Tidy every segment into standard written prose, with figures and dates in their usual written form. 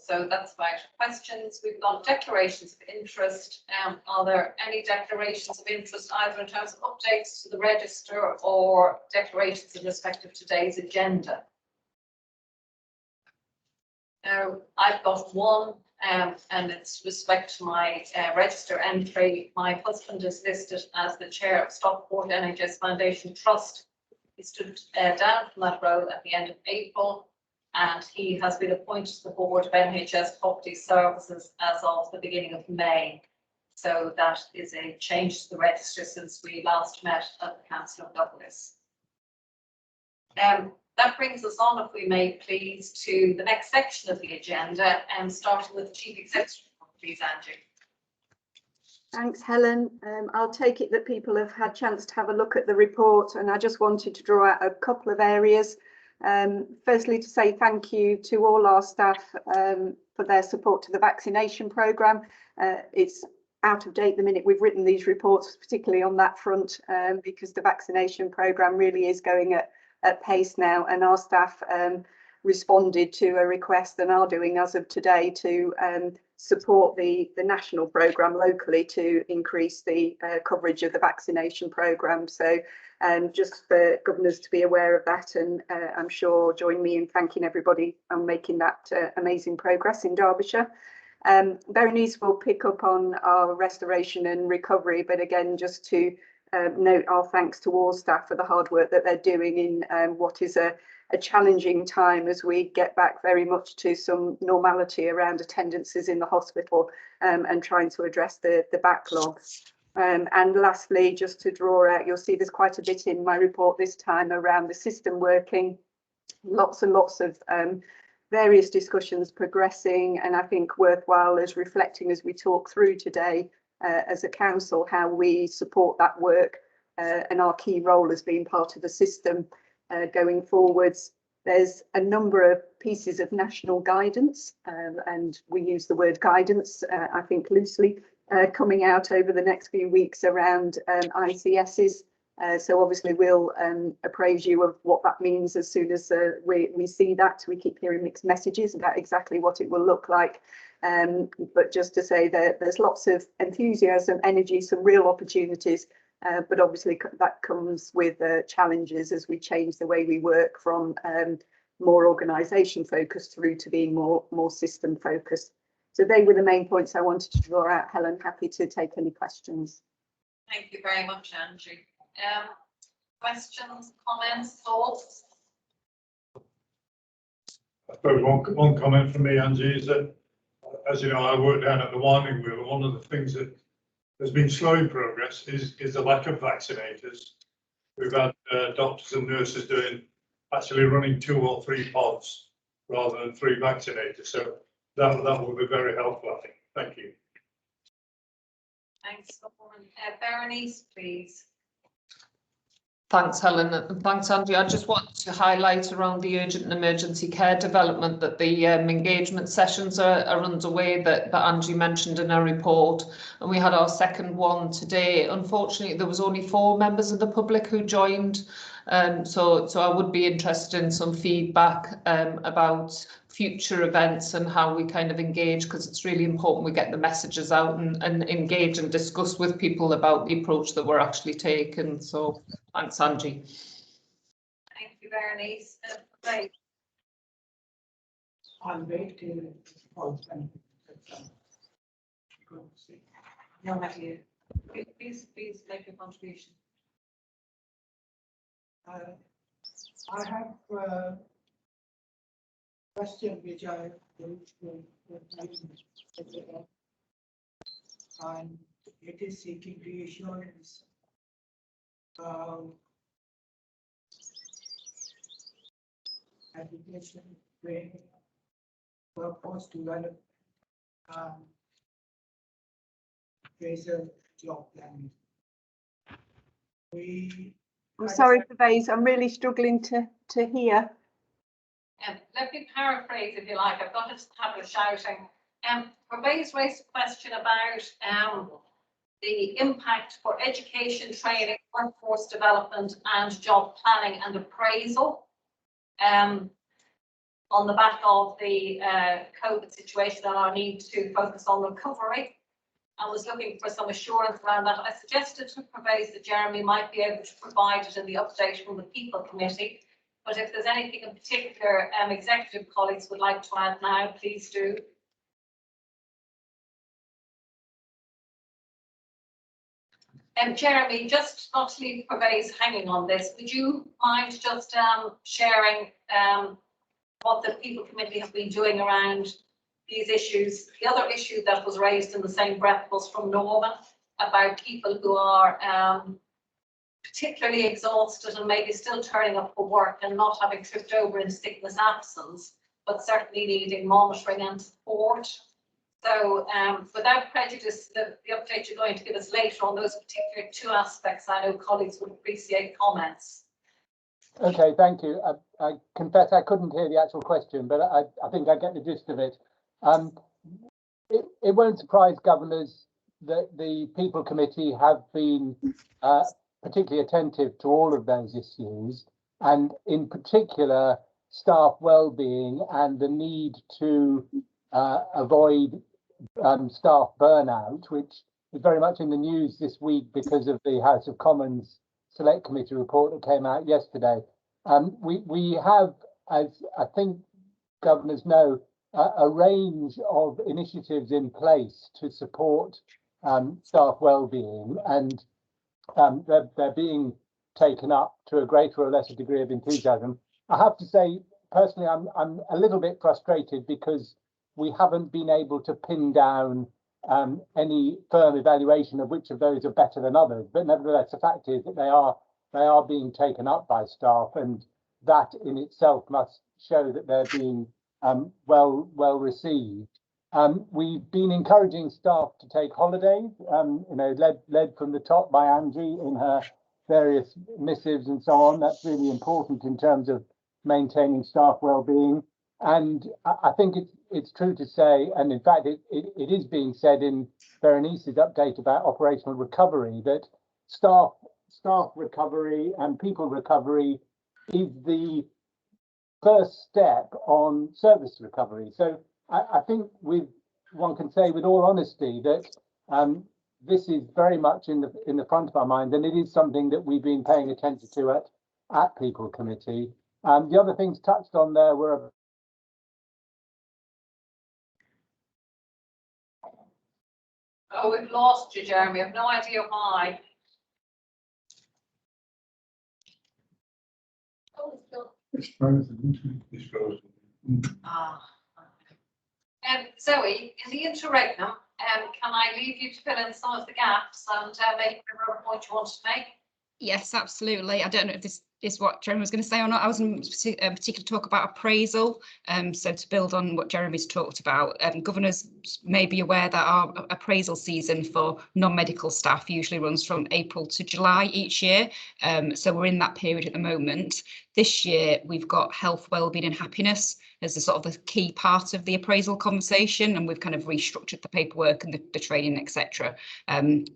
So that's about questions. We've got declarations of interest. Are there any declarations of interest either in terms of updates to the register or declarations in respect of today's agenda? Now, I've got one, and it's respect to my register entry. My husband is listed as the chair of Stockport NHS Foundation Trust. He stood down from that role at the end of April, and he has been appointed to the board of NHS Property Services as of the beginning of May. So that is a change to the register since we last met at the Council of Douglas. That brings us on, if we may please, to the next section of the agenda, and starting with the Chief Executive, please, Angie. Thanks, Helen. I'll take it that people have had a chance to have a look at the report, and I just wanted to draw out a couple of areas. Firstly, to say thank you to all our staff for their support to the vaccination programme. It's out of date the minute we've written these reports, particularly on that front, because the vaccination programme really is going at pace now, and our staff responded to a request and are doing as of today to support the national programme locally to increase the coverage of the vaccination programme. So just for governors to be aware of that, and I'm sure join me in thanking everybody on making that amazing progress in Derbyshire. Berenice will pick up on our restoration and recovery, but again, just to note our thanks to all staff for the hard work that they're doing in what is a challenging time as we get back very much to some normality around attendances in the hospital, and trying to address the backlog. And lastly, just to draw out, you'll see there's quite a bit in my report this time around the system working, lots and lots of various discussions progressing, and I think worthwhile as reflecting as we talk through today as a council how we support that work, and our key role as being part of the system going forwards. There's a number of pieces of national guidance, and we use the word guidance, I think loosely, coming out over the next few weeks around ICSs. So obviously we'll appraise you of what that means as soon as we see that. We keep hearing mixed messages about exactly what it will look like. But just to say that there's lots of enthusiasm, energy, some real opportunities, but obviously that comes with challenges as we change the way we work from more organisation focused through to being more system focused. So they were the main points I wanted to draw out. Helen, happy to take any questions. Thank you very much, Angie. Questions, comments, thoughts? I suppose one comment from me, Angie, is that, as you know, I work down at the Winding Wheel. One of the things that has been slowing progress is the lack of vaccinators. We've had doctors and nurses actually running 2 or 3 pods rather than 3 vaccinators. So that will be very helpful, I think. Thank you. Thanks, Berenice, please. Thanks, Helen, and thanks, Angie. I just want to highlight around the urgent and emergency care development that the engagement sessions are underway that Angie mentioned in her report, and we had our second one today. Unfortunately, there was only 4 members of the public who joined, so I would be interested in some feedback about future events and how we kind of engage, because it's really important we get the messages out and engage and discuss with people about the approach that we're actually taking. So thanks, Angie. Thank you, Berenice. Right. I'll wait till all No, not you. Please make your contribution. I have a question which I will and it is seeking reassurance education, training, workforce development, research, job planning. I'm sorry, Pervez, I'm really struggling to hear. Let me paraphrase, if you like. I've got a habit of shouting. Pervez raised a question about the impact for education, training, workforce development and job planning and appraisal. on the back of the COVID situation and our need to focus on recovery. I was looking for some assurance around that. I suggested to Professor that Jeremy might be able to provide it in the update from the People Committee. But if there's anything in particular executive colleagues would like to add now, please do. Jeremy, just not to leave Professor hanging on this, would you mind just sharing what the People Committee have been doing around these issues? The other issue that was raised in the same breath was from Norman about people who are particularly exhausted and maybe still turning up for work and not having tripped over in sickness absence, but certainly needing monitoring and support. So without prejudice, the update you're going to give us later on those particular two aspects, I know colleagues would appreciate comments. Okay, thank you. I confess I couldn't hear the actual question, but I think I get the gist of it. It won't surprise governors that the People Committee have been particularly attentive to all of those issues, and in particular staff well-being and the need to avoid staff burnout, which is very much in the news this week because of the House of Commons Select Committee report that came out yesterday. We have, as I think governors know, a range of initiatives in place to support staff well-being, and they're being taken up to a greater or lesser degree of enthusiasm. I have to say, personally, I'm a little bit frustrated because we haven't been able to pin down any firm evaluation of which of those are better than others. But nevertheless, the fact is that they are being taken up by staff, and that in itself must show that they're being well received. We've been encouraging staff to take holidays, led from the top by Angie in her various missives and so on. That's really important in terms of maintaining staff well-being. And I think it's true to say, and in fact it is being said in Berenice's update about operational recovery, that staff recovery and people recovery is the first step on service recovery. So I think one can say with all honesty that this is very much in the front of our mind, and it is something that we've been paying attention to at People Committee. The other things touched on there were Oh, we've lost you, Jeremy. I've no idea why. Oh, it's still. Zoe, in the interregnum, can I leave you to fill in some of the gaps and make whatever point you want to make? Yes, absolutely. I don't know if this is what Jeremy was going to say or not. I was in particular talk about appraisal. So to build on what Jeremy's talked about, governors may be aware that our appraisal season for non-medical staff usually runs from April to July each year. So we're in that period at the moment. This year we've got health, wellbeing and happiness as the sort of the key part of the appraisal conversation, and we've kind of restructured the paperwork and the training, etc.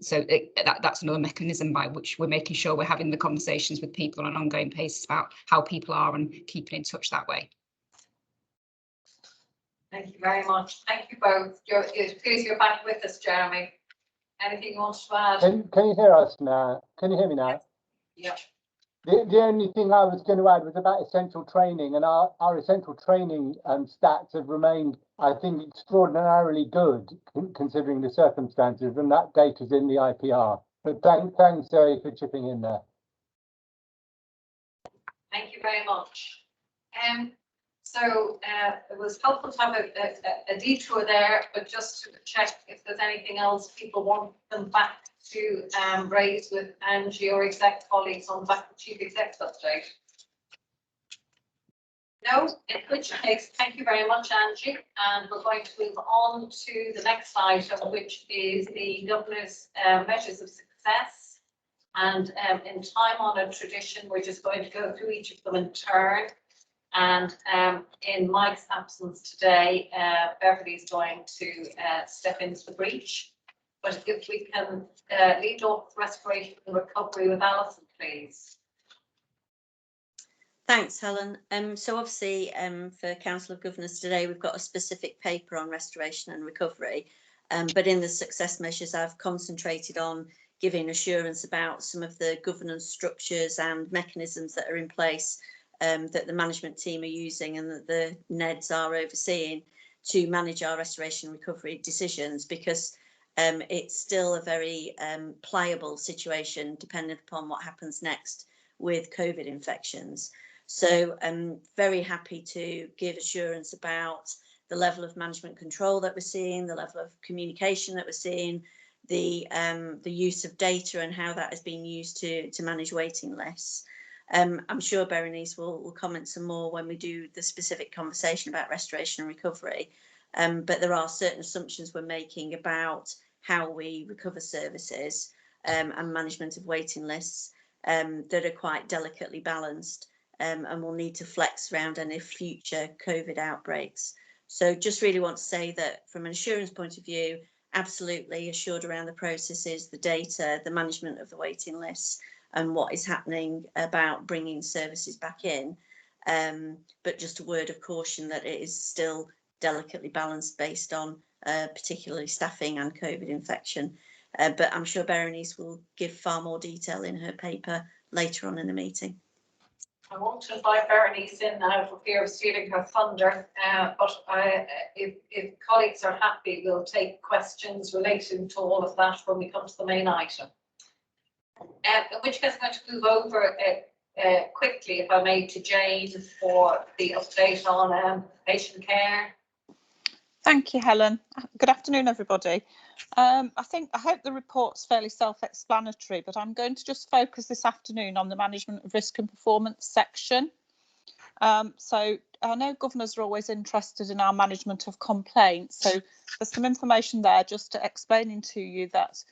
So that's another mechanism by which we're making sure we're having the conversations with people on an ongoing basis about how people are and keeping in touch that way. Thank you very much. Thank you both. It appears you're back with us, Jeremy. Anything you want to add? Can you hear us now? Can you hear me now? Yeah. The only thing I was going to add was about essential training, and our essential training stats have remained, I think, extraordinarily good considering the circumstances, and that data's in the IPR. But thanks, Zoe, for chipping in there. Thank you very much. So it was helpful to have a detour there, but just to check if there's anything else people want them back to raise with Angie or exec colleagues on the back of Chief Exec's update. No, in which case, thank you very much, Angie. And we're going to move on to the next item, which is the Governor's measures of success. And in time-honoured tradition, we're just going to go through each of them in turn. And in Mike's absence today, Beverly's going to step into the breach. But if we can lead off restoration and recovery with Alison, please. Thanks, Helen. So obviously, for Council of Governors today, we've got a specific paper on restoration and recovery. But in the success measures, I've concentrated on giving assurance about some of the governance structures and mechanisms that are in place that the management team are using and that the NEDs are overseeing to manage our restoration and recovery decisions, because it's still a very pliable situation depending upon what happens next with COVID infections. So I'm very happy to give assurance about the level of management control that we're seeing, the level of communication that we're seeing, the use of data and how that is being used to manage waiting lists. I'm sure Berenice will comment some more when we do the specific conversation about restoration and recovery. But there are certain assumptions we're making about how we recover services and management of waiting lists that are quite delicately balanced. And we'll need to flex around any future COVID outbreaks. So just really want to say that from an assurance point of view, absolutely assured around the processes, the data, the management of the waiting lists, and what is happening about bringing services back in. But just a word of caution that it is still delicately balanced based on particularly staffing and COVID infection. But I'm sure Berenice will give far more detail in her paper later on in the meeting. I won't invite Berenice in now for fear of stealing her thunder, but if colleagues are happy, we'll take questions relating to all of that when we come to the main item. In which case, I'm going to move over quickly, if I may, to Jane for the update on patient care. Thank you, Helen. Good afternoon, everybody. I hope the report's fairly self-explanatory, but I'm going to just focus this afternoon on the management of risk and performance section. So I know governors are always interested in our management of complaints. So there's some information there just explaining to you that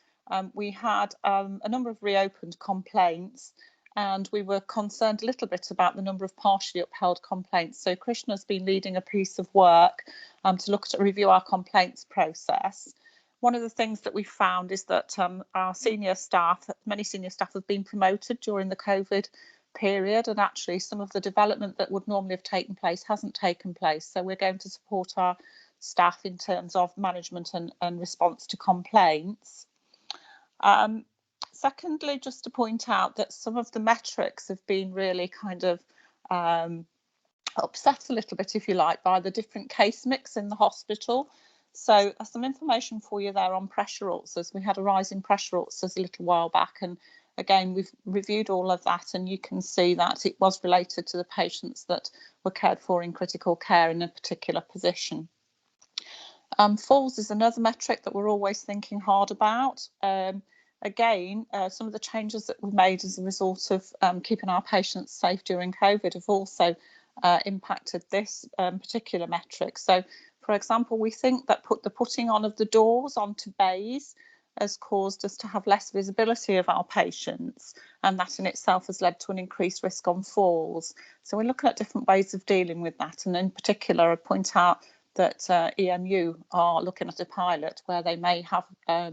we had a number of reopened complaints, and we were concerned a little bit about the number of partially upheld complaints. So Krishna's been leading a piece of work to look at review our complaints process. One of the things that we found is that our senior staff, many senior staff have been promoted during the COVID period, and actually some of the development that would normally have taken place hasn't taken place. So we're going to support our staff in terms of management and response to complaints. Secondly, just to point out that some of the metrics have been really kind of upset a little bit, if you like, by the different case mix in the hospital. So there's some information for you there on pressure ulcers. We had a rise in pressure ulcers a little while back, and again, we've reviewed all of that, and you can see that it was related to the patients that were cared for in critical care in a particular position. Falls is another metric that we're always thinking hard about. Again, some of the changes that we've made as a result of keeping our patients safe during COVID have also impacted this particular metric. So, for example, we think that the putting on of the doors onto bays has caused us to have less visibility of our patients, and that in itself has led to an increased risk on falls. So we're looking at different ways of dealing with that, and in particular I point out that EMU are looking at a pilot where they may have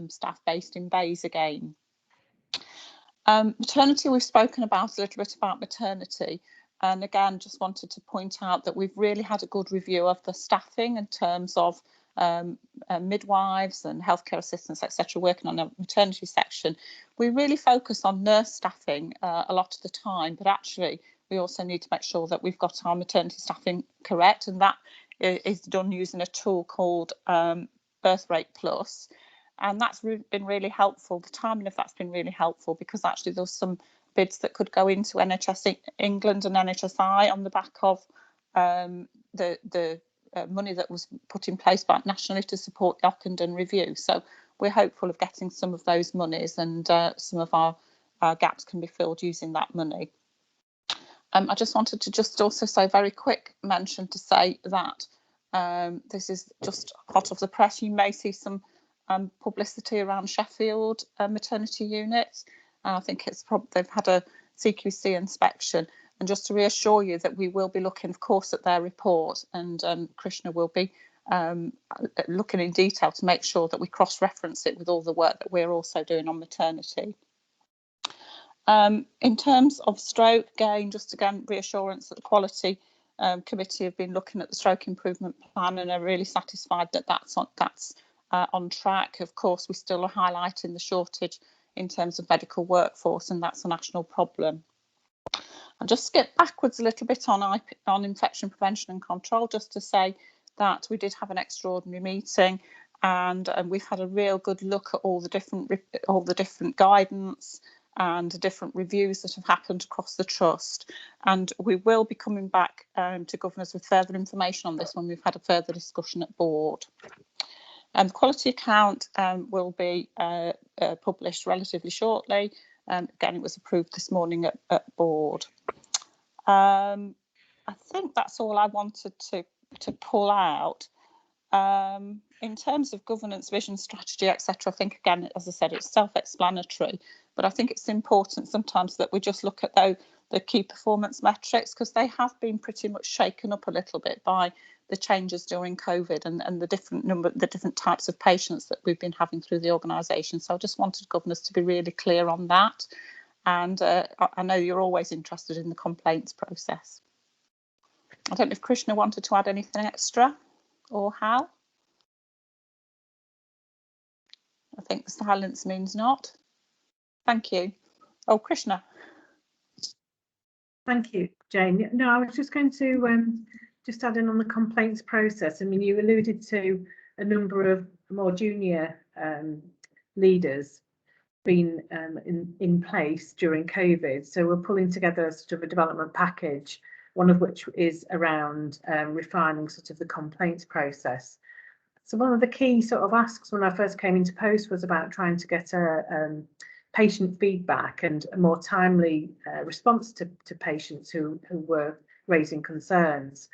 staff based in bays again. Maternity, we've spoken about a little bit about maternity, and again just wanted to point out that we've really had a good review of the staffing in terms of midwives and healthcare assistants, etc., working on the maternity section. We really focus on nurse staffing a lot of the time, but actually we also need to make sure that we've got our maternity staffing correct, and that is done using a tool called Birth Rate Plus, and that's been really helpful. The timing of that's been really helpful because actually there's some bids that could go into NHS England and NHSI on the back of the money that was put in place by nationally to support the Ockenden review. So we're hopeful of getting some of those monies, and some of our gaps can be filled using that money. I just wanted to just also say very quick mention to say that this is just hot off the press. You may see some publicity around Sheffield maternity units. I think it's probably they've had a CQC inspection, and just to reassure you that we will be looking, of course, at their report, and Krishna will be looking in detail to make sure that we cross-reference it with all the work that we're also doing on maternity. In terms of stroke, just again reassurance that the quality committee have been looking at the stroke improvement plan and are really satisfied that that's on track. Of course, we still are highlighting the shortage in terms of medical workforce, and that's a national problem. I'll just skip backwards a little bit on infection prevention and control, just to say that we did have an extraordinary meeting, and we've had a real good look at all the different guidance and different reviews that have happened across the trust, and we will be coming back to governors with further information on this when we've had a further discussion at board. The quality account will be published relatively shortly. Again, it was approved this morning at board. I think that's all I wanted to pull out. In terms of governance, vision, strategy, etc., I think, again, as I said, it's self-explanatory, but I think it's important sometimes that we just look at the key performance metrics, because they have been pretty much shaken up a little bit by the changes during COVID and the different types of patients that we've been having through the organisation. So I just wanted governors to be really clear on that. And I know you're always interested in the complaints process. I don't know if Krishna wanted to add anything extra, or Hal. I think the silence means not. Thank you. Oh, Krishna. Thank you, Jane. No, I was just going to just add in on the complaints process. I mean, you alluded to a number of more junior leaders being in place during COVID. So we're pulling together sort of a development package, one of which is around refining sort of the complaints process. So one of the key sort of asks when I first came into post was about trying to get a patient feedback and a more timely response to patients who were raising concerns.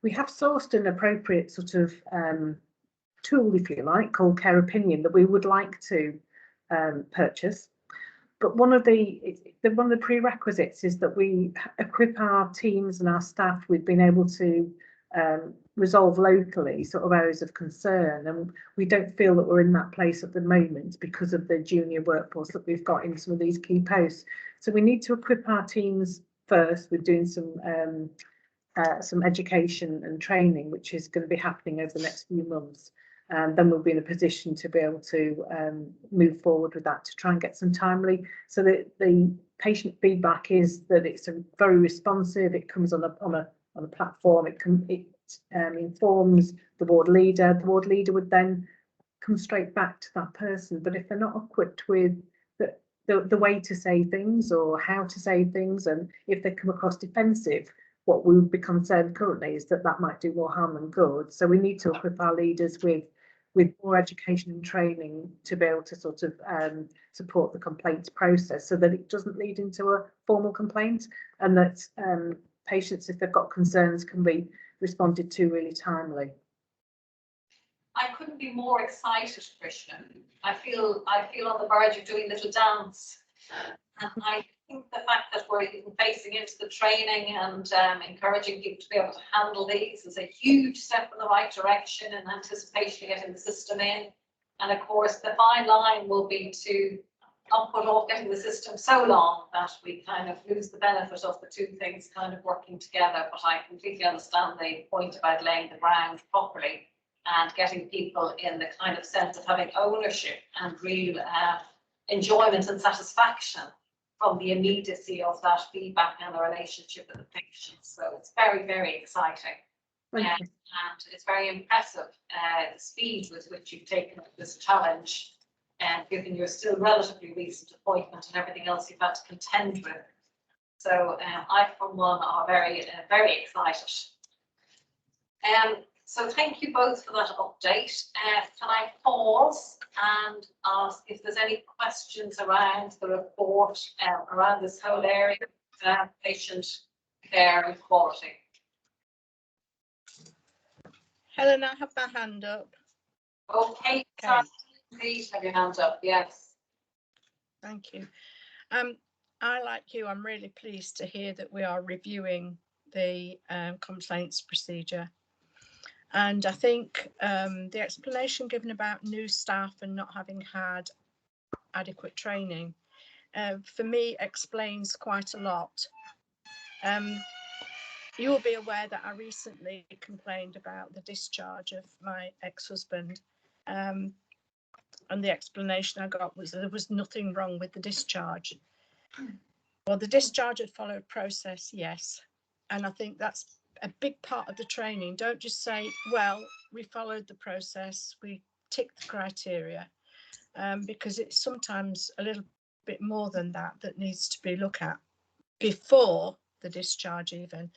We have sourced an appropriate sort of tool, if you like, called Care Opinion, that we would like to purchase. But one of the prerequisites is that we equip our teams and our staff with being able to resolve locally sort of areas of concern, and we don't feel that we're in that place at the moment because of the junior workforce that we've got in some of these key posts. So we need to equip our teams first with doing some education and training, which is going to be happening over the next few months. Then we'll be in a position to be able to move forward with that to try and get some timely, so that the patient feedback is that it's very responsive. It comes on a platform. It informs the ward leader. The ward leader would then come straight back to that person. But if they're not equipped with the way to say things or how to say things, and if they come across defensive, what we would be concerned currently is that might do more harm than good. So we need to equip our leaders with more education and training to be able to sort of support the complaints process, so that it doesn't lead into a formal complaint, and that patients, if they've got concerns, can be responded to really timely. I couldn't be more excited, Krishna. I feel on the verge of doing a little dance. And I think the fact that we're even facing into the training and encouraging people to be able to handle these is a huge step in the right direction in anticipation of getting the system in. And of course, the fine line will be to not put off getting the system so long that we kind of lose the benefit of the two things kind of working together. But I completely understand the point about laying the ground properly and getting people in the kind of sense of having ownership and real enjoyment and satisfaction from the immediacy of that feedback and the relationship with the patient. So it's very, very exciting. And it's very impressive the speed with which you've taken up this challenge, and given your still relatively recent appointment and everything else you've had to contend with. So I, for one, are very, very excited. So thank you both for that update. Can I pause and ask if there's any questions around the report, around this whole area of patient care and quality? Helen, I have my hand up. Okay, Sarah, please have your hand up. Yes. Thank you. I, like you, I'm really pleased to hear that we are reviewing the complaints procedure. And I think the explanation given about new staff and not having had adequate training for me explains quite a lot. You will be aware that I recently complained about the discharge of my ex-husband, and the explanation I got was that there was nothing wrong with the discharge. Well, the discharge had followed process, yes, and I think that's a big part of the training. Don't just say, well, we followed the process, we ticked the criteria, because it's sometimes a little bit more than that that needs to be looked at before the discharge even.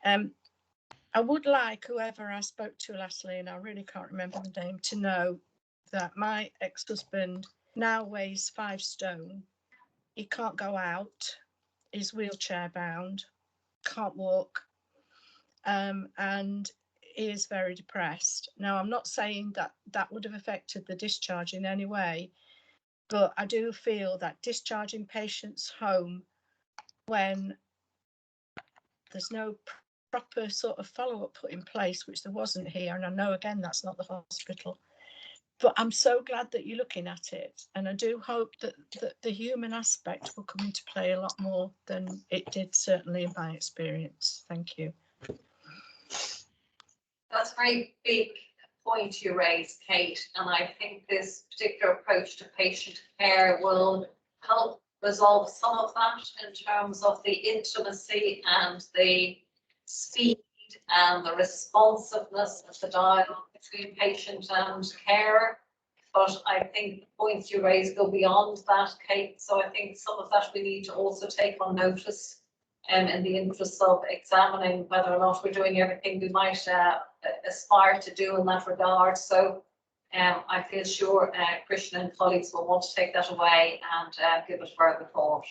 I would like whoever I spoke to lastly, and I really can't remember the name, to know that my ex-husband now weighs 5 stone. He can't go out, he's wheelchair bound, can't walk, and he is very depressed. Now, I'm not saying that that would have affected the discharge in any way, but I do feel that discharging patients home when there's no proper sort of follow-up put in place, which there wasn't here, and I know again that's not the hospital, but I'm so glad that you're looking at it, and I do hope that the human aspect will come into play a lot more than it did, certainly in my experience. Thank you. That's a very big point you raised, Kate, and I think this particular approach to patient care will help resolve some of that in terms of the intimacy and the speed and the responsiveness of the dialogue between patient and carer. But I think the points you raised go beyond that, Kate. So I think some of that we need to also take on notice, in the interest of examining whether or not we're doing everything we might aspire to do in that regard. So I feel sure Christian and colleagues will want to take that away and give it further thought.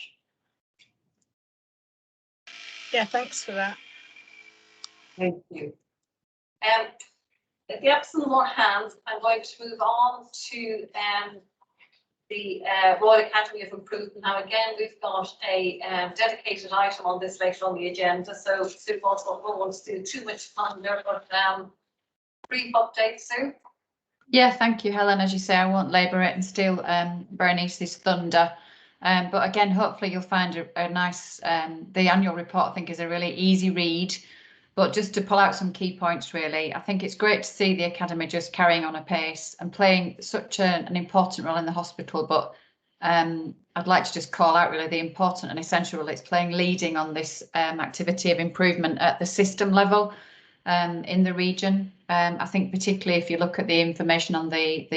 Yeah, thanks for that. Thank you. If you have some more hands, I'm going to move on to the Royal Academy of Improvement. Now, again, we've got a dedicated item on this later on the agenda, so Sue won't want to do too much thunder, but brief update, Sue. Yeah, thank you, Helen. As you say, I won't labour it and steal Berenice's thunder. But again, hopefully you'll find a nice, the annual report I think is a really easy read. But just to pull out some key points, really, I think it's great to see the Academy just carrying on apace and playing such an important role in the hospital. But I'd like to just call out really the important and essential role it's playing, leading on this activity of improvement at the system level in the region. I think particularly if you look at the information on the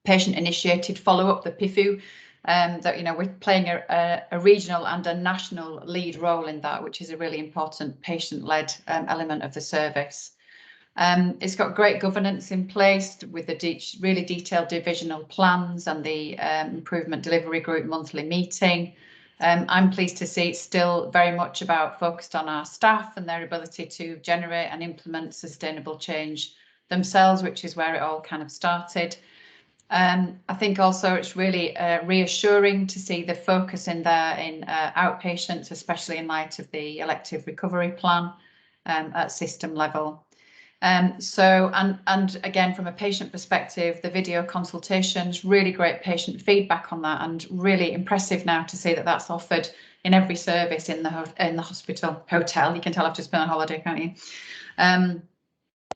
patient-initiated follow-up, the PIFU, that, you know, we're playing a regional and a national lead role in that, which is a really important patient-led element of the service. It's got great governance in place with the really detailed divisional plans and the improvement delivery group monthly meeting. I'm pleased to see it's still very much about focused on our staff and their ability to generate and implement sustainable change themselves, which is where it all kind of started. I think also it's really reassuring to see the focus in there in outpatients, especially in light of the elective recovery plan at system level. And again, from a patient perspective, the video consultations, really great patient feedback on that, and really impressive now to see that that's offered in every service in the hotel. You can tell I've just been on holiday, can't you?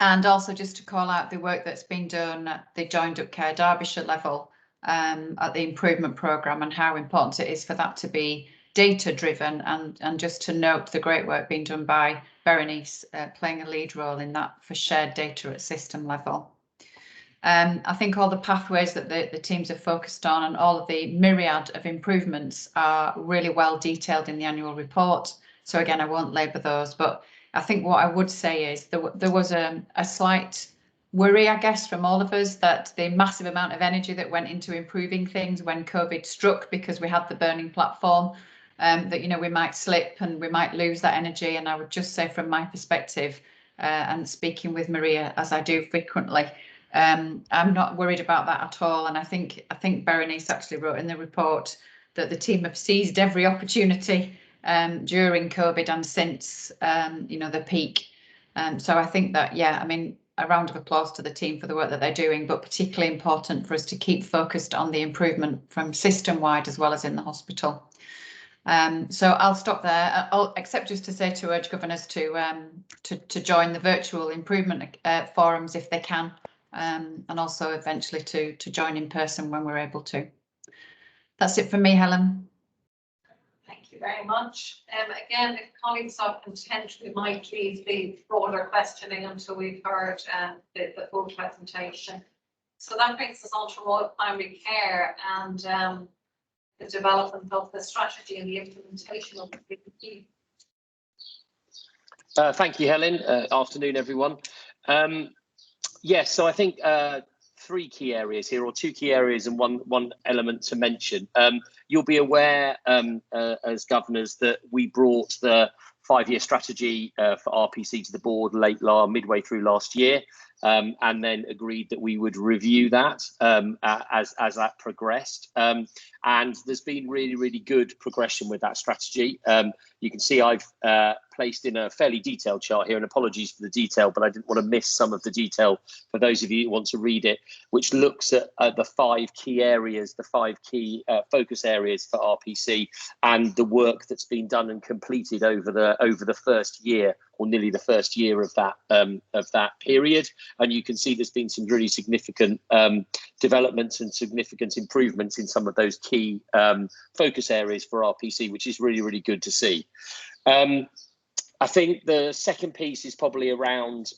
And also just to call out the work that's been done at the Joined Up Care Derbyshire level at the improvement programme, and how important it is for that to be data driven, and just to note the great work being done by Berenice playing a lead role in that for shared data at system level. I think all the pathways that the teams are focused on and all of the myriad of improvements are really well detailed in the annual report. So again, I won't labour those, but I think what I would say is there was a slight worry, I guess, from all of us that the massive amount of energy that went into improving things when COVID struck, because we had the burning platform, that, you know, we might slip and we might lose that energy. And I would just say from my perspective, and speaking with Maria, as I do frequently, I'm not worried about that at all. And I think Berenice actually wrote in the report that the team have seized every opportunity during COVID and since, you know, the peak. So I think that, yeah, I mean, a round of applause to the team for the work that they're doing, but particularly important for us to keep focused on the improvement from system-wide as well as in the hospital. So I'll stop there, except just to say to urge governors to join the virtual improvement forums if they can, and also eventually to join in person when we're able to. That's it for me, Helen. Thank you very much. Again, if colleagues are content, we might leave the broader questioning until we've heard the full presentation. So that brings us on to Royal Primary Care and the development of the strategy and the implementation of the PPP. Thank you, Helen. Afternoon, everyone. Yes, so I think three key areas here, or two key areas and one element to mention. You'll be aware as governors that we brought the 5-year strategy for RPC to the board midway through last year, and then agreed that we would review that as that progressed. And there's been really good progression with that strategy. You can see I've placed in a fairly detailed chart here, and apologies for the detail, but I didn't want to miss some of the detail for those of you who want to read it, which looks at the 5 key areas, the 5 key focus areas for RPC, and the work that's been done and completed over the first year, or nearly the first year of that period. And you can see there's been some really significant developments and significant improvements in some of those key focus areas for RPC, which is really good to see. I think the second piece is probably around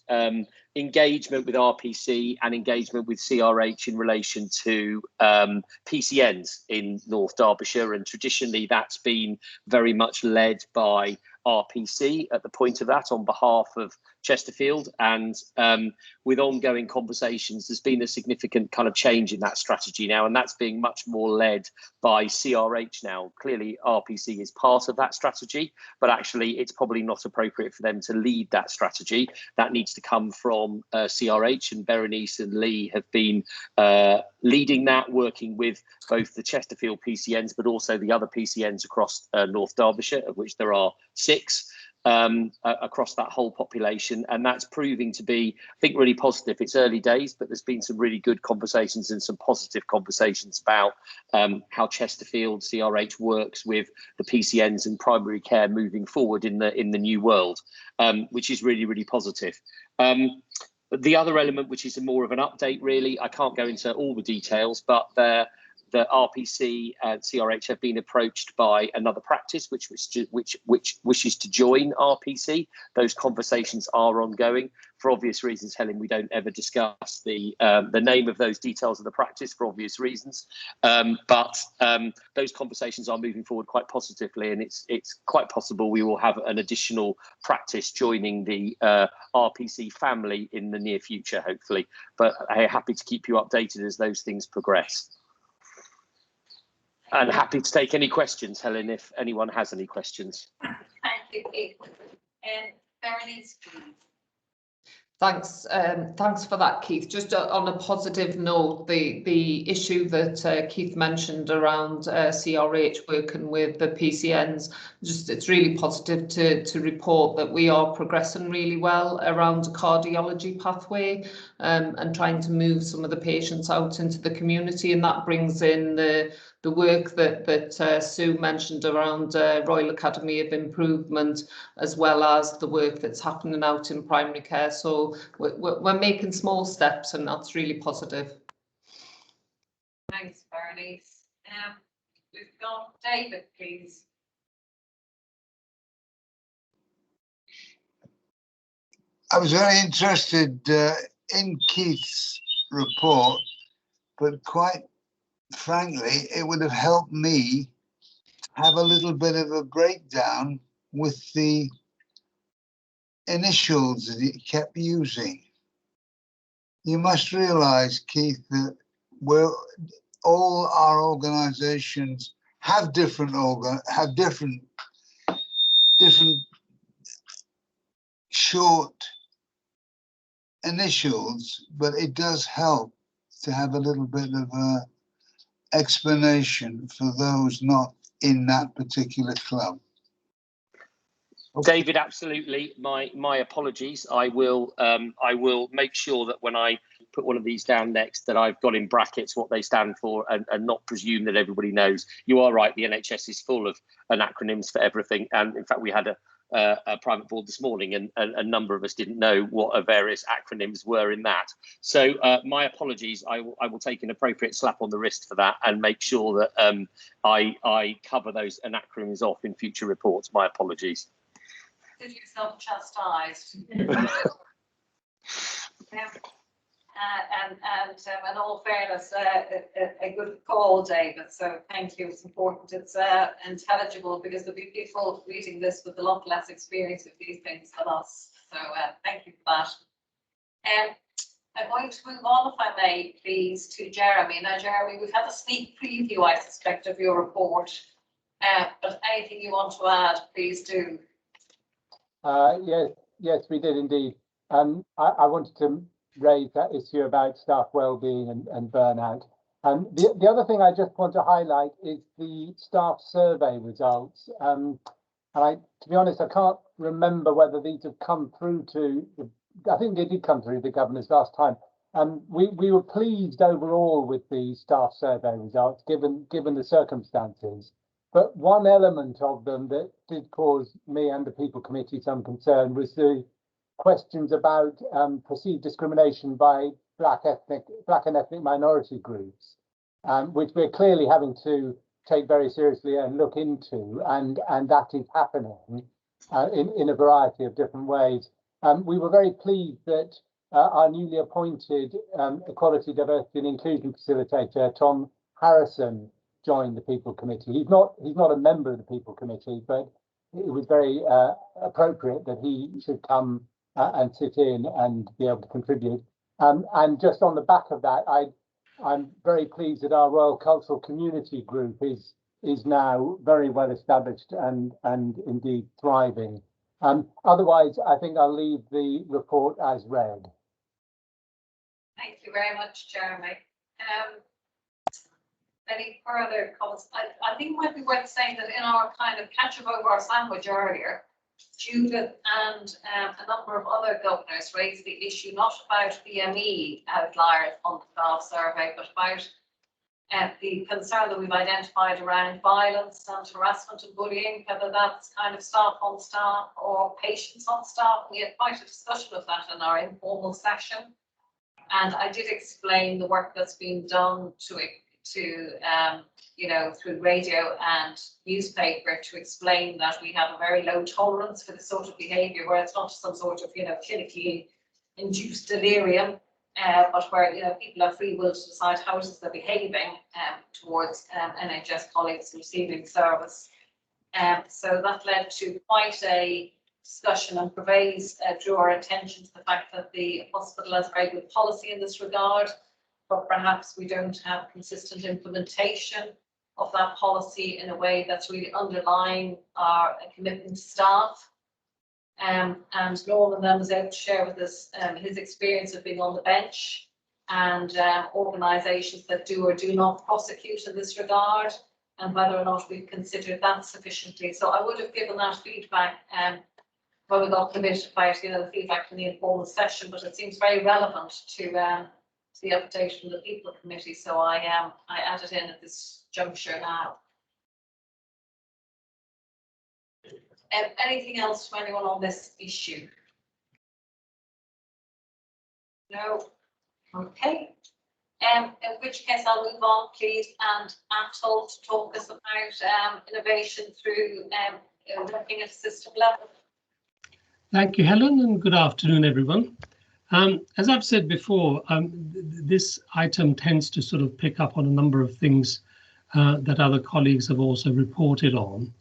engagement with RPC and engagement with CRH in relation to PCNs in North Derbyshire, and traditionally that's been very much led by RPC at the point of that on behalf of Chesterfield, and with ongoing conversations there's been a significant kind of change in that strategy now, and that's being much more led by CRH now. Clearly RPC is part of that strategy, but actually it's probably not appropriate for them to lead that strategy. That needs to come from CRH, and Berenice and Lee have been leading that, working with both the Chesterfield PCNs but also the other PCNs across North Derbyshire, of which there are 6 across that whole population, and that's proving to be, I think, really positive. It's early days, but there's been some really good conversations and some positive conversations about how Chesterfield CRH works with the PCNs and primary care moving forward in the new world, which is really positive. The other element, which is more of an update, really, I can't go into all the details, but the RPC and CRH have been approached by another practice which wishes to join RPC. Those conversations are ongoing. For obvious reasons, Helen, we don't ever discuss the name of those details of the practice for obvious reasons. But those conversations are moving forward quite positively, and it's quite possible we will have an additional practice joining the RPC family in the near future, hopefully. But I'm happy to keep you updated as those things progress. And happy to take any questions, Helen, if anyone has any questions. Thank you, Keith. And Berenice, please. Thanks for that, Keith. Just on a positive note, the issue that Keith mentioned around CRH working with the PCNs, it's really positive to report that we are progressing really well around the cardiology pathway, and trying to move some of the patients out into the community, and that brings in the work that Sue mentioned around Royal Academy of Improvement, as well as the work that's happening out in primary care. So we're making small steps, and that's really positive. Thanks, Berenice. We've got David, please. I was very interested in Keith's report, but quite frankly, it would have helped me have a little bit of a breakdown with the initials that he kept using. You must realize, Keith, that all our organizations have different short initials, but it does help to have a little bit of a explanation for those not in that particular club. David, absolutely. My apologies. I will make sure that when I put one of these down next, that I've got in brackets what they stand for, and not presume that everybody knows. You are right. The NHS is full of acronyms for everything, and in fact, we had a private board this morning, and a number of us didn't know what various acronyms were in that. So my apologies. I will take an appropriate slap on the wrist for that and make sure that I cover those acronyms off in future reports. My apologies. Did yourself chastised. And in all fairness, a good call, David. So thank you. It's important. It's intelligible, because there'll be people reading this with a lot less experience of these things than us. So thank you for that. I'm going to move on, if I may, please, to Jeremy. Now, Jeremy, we've had a sneak preview, I suspect, of your report. But anything you want to add, please do. Yes, we did indeed. I wanted to raise that issue about staff well-being and burnout. The other thing I just want to highlight is the staff survey results. And to be honest, I can't remember whether these have come through to I think they did come through the governors last time. We were pleased overall with the staff survey results, given the circumstances. But one element of them that did cause me and the People Committee some concern was the questions about perceived discrimination by black and ethnic minority groups, which we're clearly having to take very seriously and look into, and that is happening in a variety of different ways. We were very pleased that our newly appointed Equality, Diversity and Inclusion Facilitator, Tom Harrison, joined the People Committee. He's not a member of the People Committee, but it was very appropriate that he should come and sit in and be able to contribute. And just on the back of that, I'm very pleased that our Royal Cultural Community Group is now very well established and indeed thriving. Otherwise, I think I'll leave the report as read. Thank you very much, Jeremy. Any further comments? I think it might be worth saying that in our kind of catch up over our sandwich earlier, Judith and a number of other governors raised the issue not about BME outliers on the staff survey, but about the concern that we've identified around violence and harassment and bullying, whether that's kind of staff on staff or patients on staff. We had quite a discussion of that in our informal session, and I did explain the work that's been done to you know, through radio and newspaper, to explain that we have a very low tolerance for this sort of behaviour, where it's not some sort of, you know, clinically induced delirium, but where, you know, people have free will to decide how it is they're behaving towards NHS colleagues receiving service. So that led to quite a discussion, and Pervez drew our attention to the fact that the hospital has a very good policy in this regard, but perhaps we don't have consistent implementation of that policy in a way that's really underlying our commitment to staff. And Norman then was able to share with us his experience of being on the bench, and organisations that do or do not prosecute in this regard, and whether or not we've considered that sufficiently. So I would have given that feedback when we got committed about, you know, the feedback from the informal session, but it seems very relevant to the update from the People Committee, so I added in at this juncture now. Anything else from anyone on this issue? No? Okay. In which case I'll move on, please, and Atul to talk us about innovation through working at a system level. Thank you, Helen, and good afternoon, everyone. As I've said before, this item tends to sort of pick up on a number of things that other colleagues have also reported on.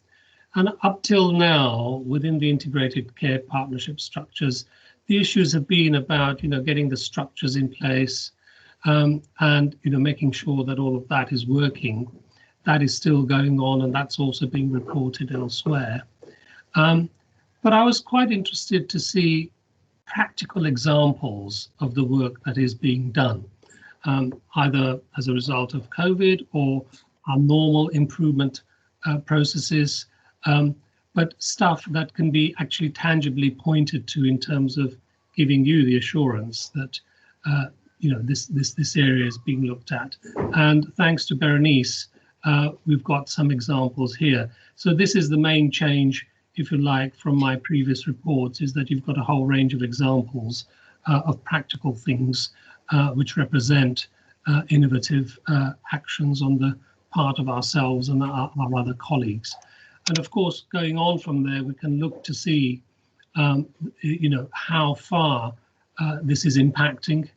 And up till now, within the integrated care partnership structures, the issues have been about, you know, getting the structures in place and, you know, making sure that all of that is working. That is still going on, and that's also being reported elsewhere. But I was quite interested to see practical examples of the work that is being done, either as a result of COVID or our normal improvement processes. But but stuff that can be actually tangibly pointed to in terms of giving you the assurance that you know, this area is being looked at. And thanks to Berenice, we've got some examples here. So this is the main change, if you like, from my previous reports, is that you've got a whole range of examples of practical things which represent innovative actions on the part of ourselves and our other colleagues. And of course, going on from there, we can look to see, you know, how far this is impacting.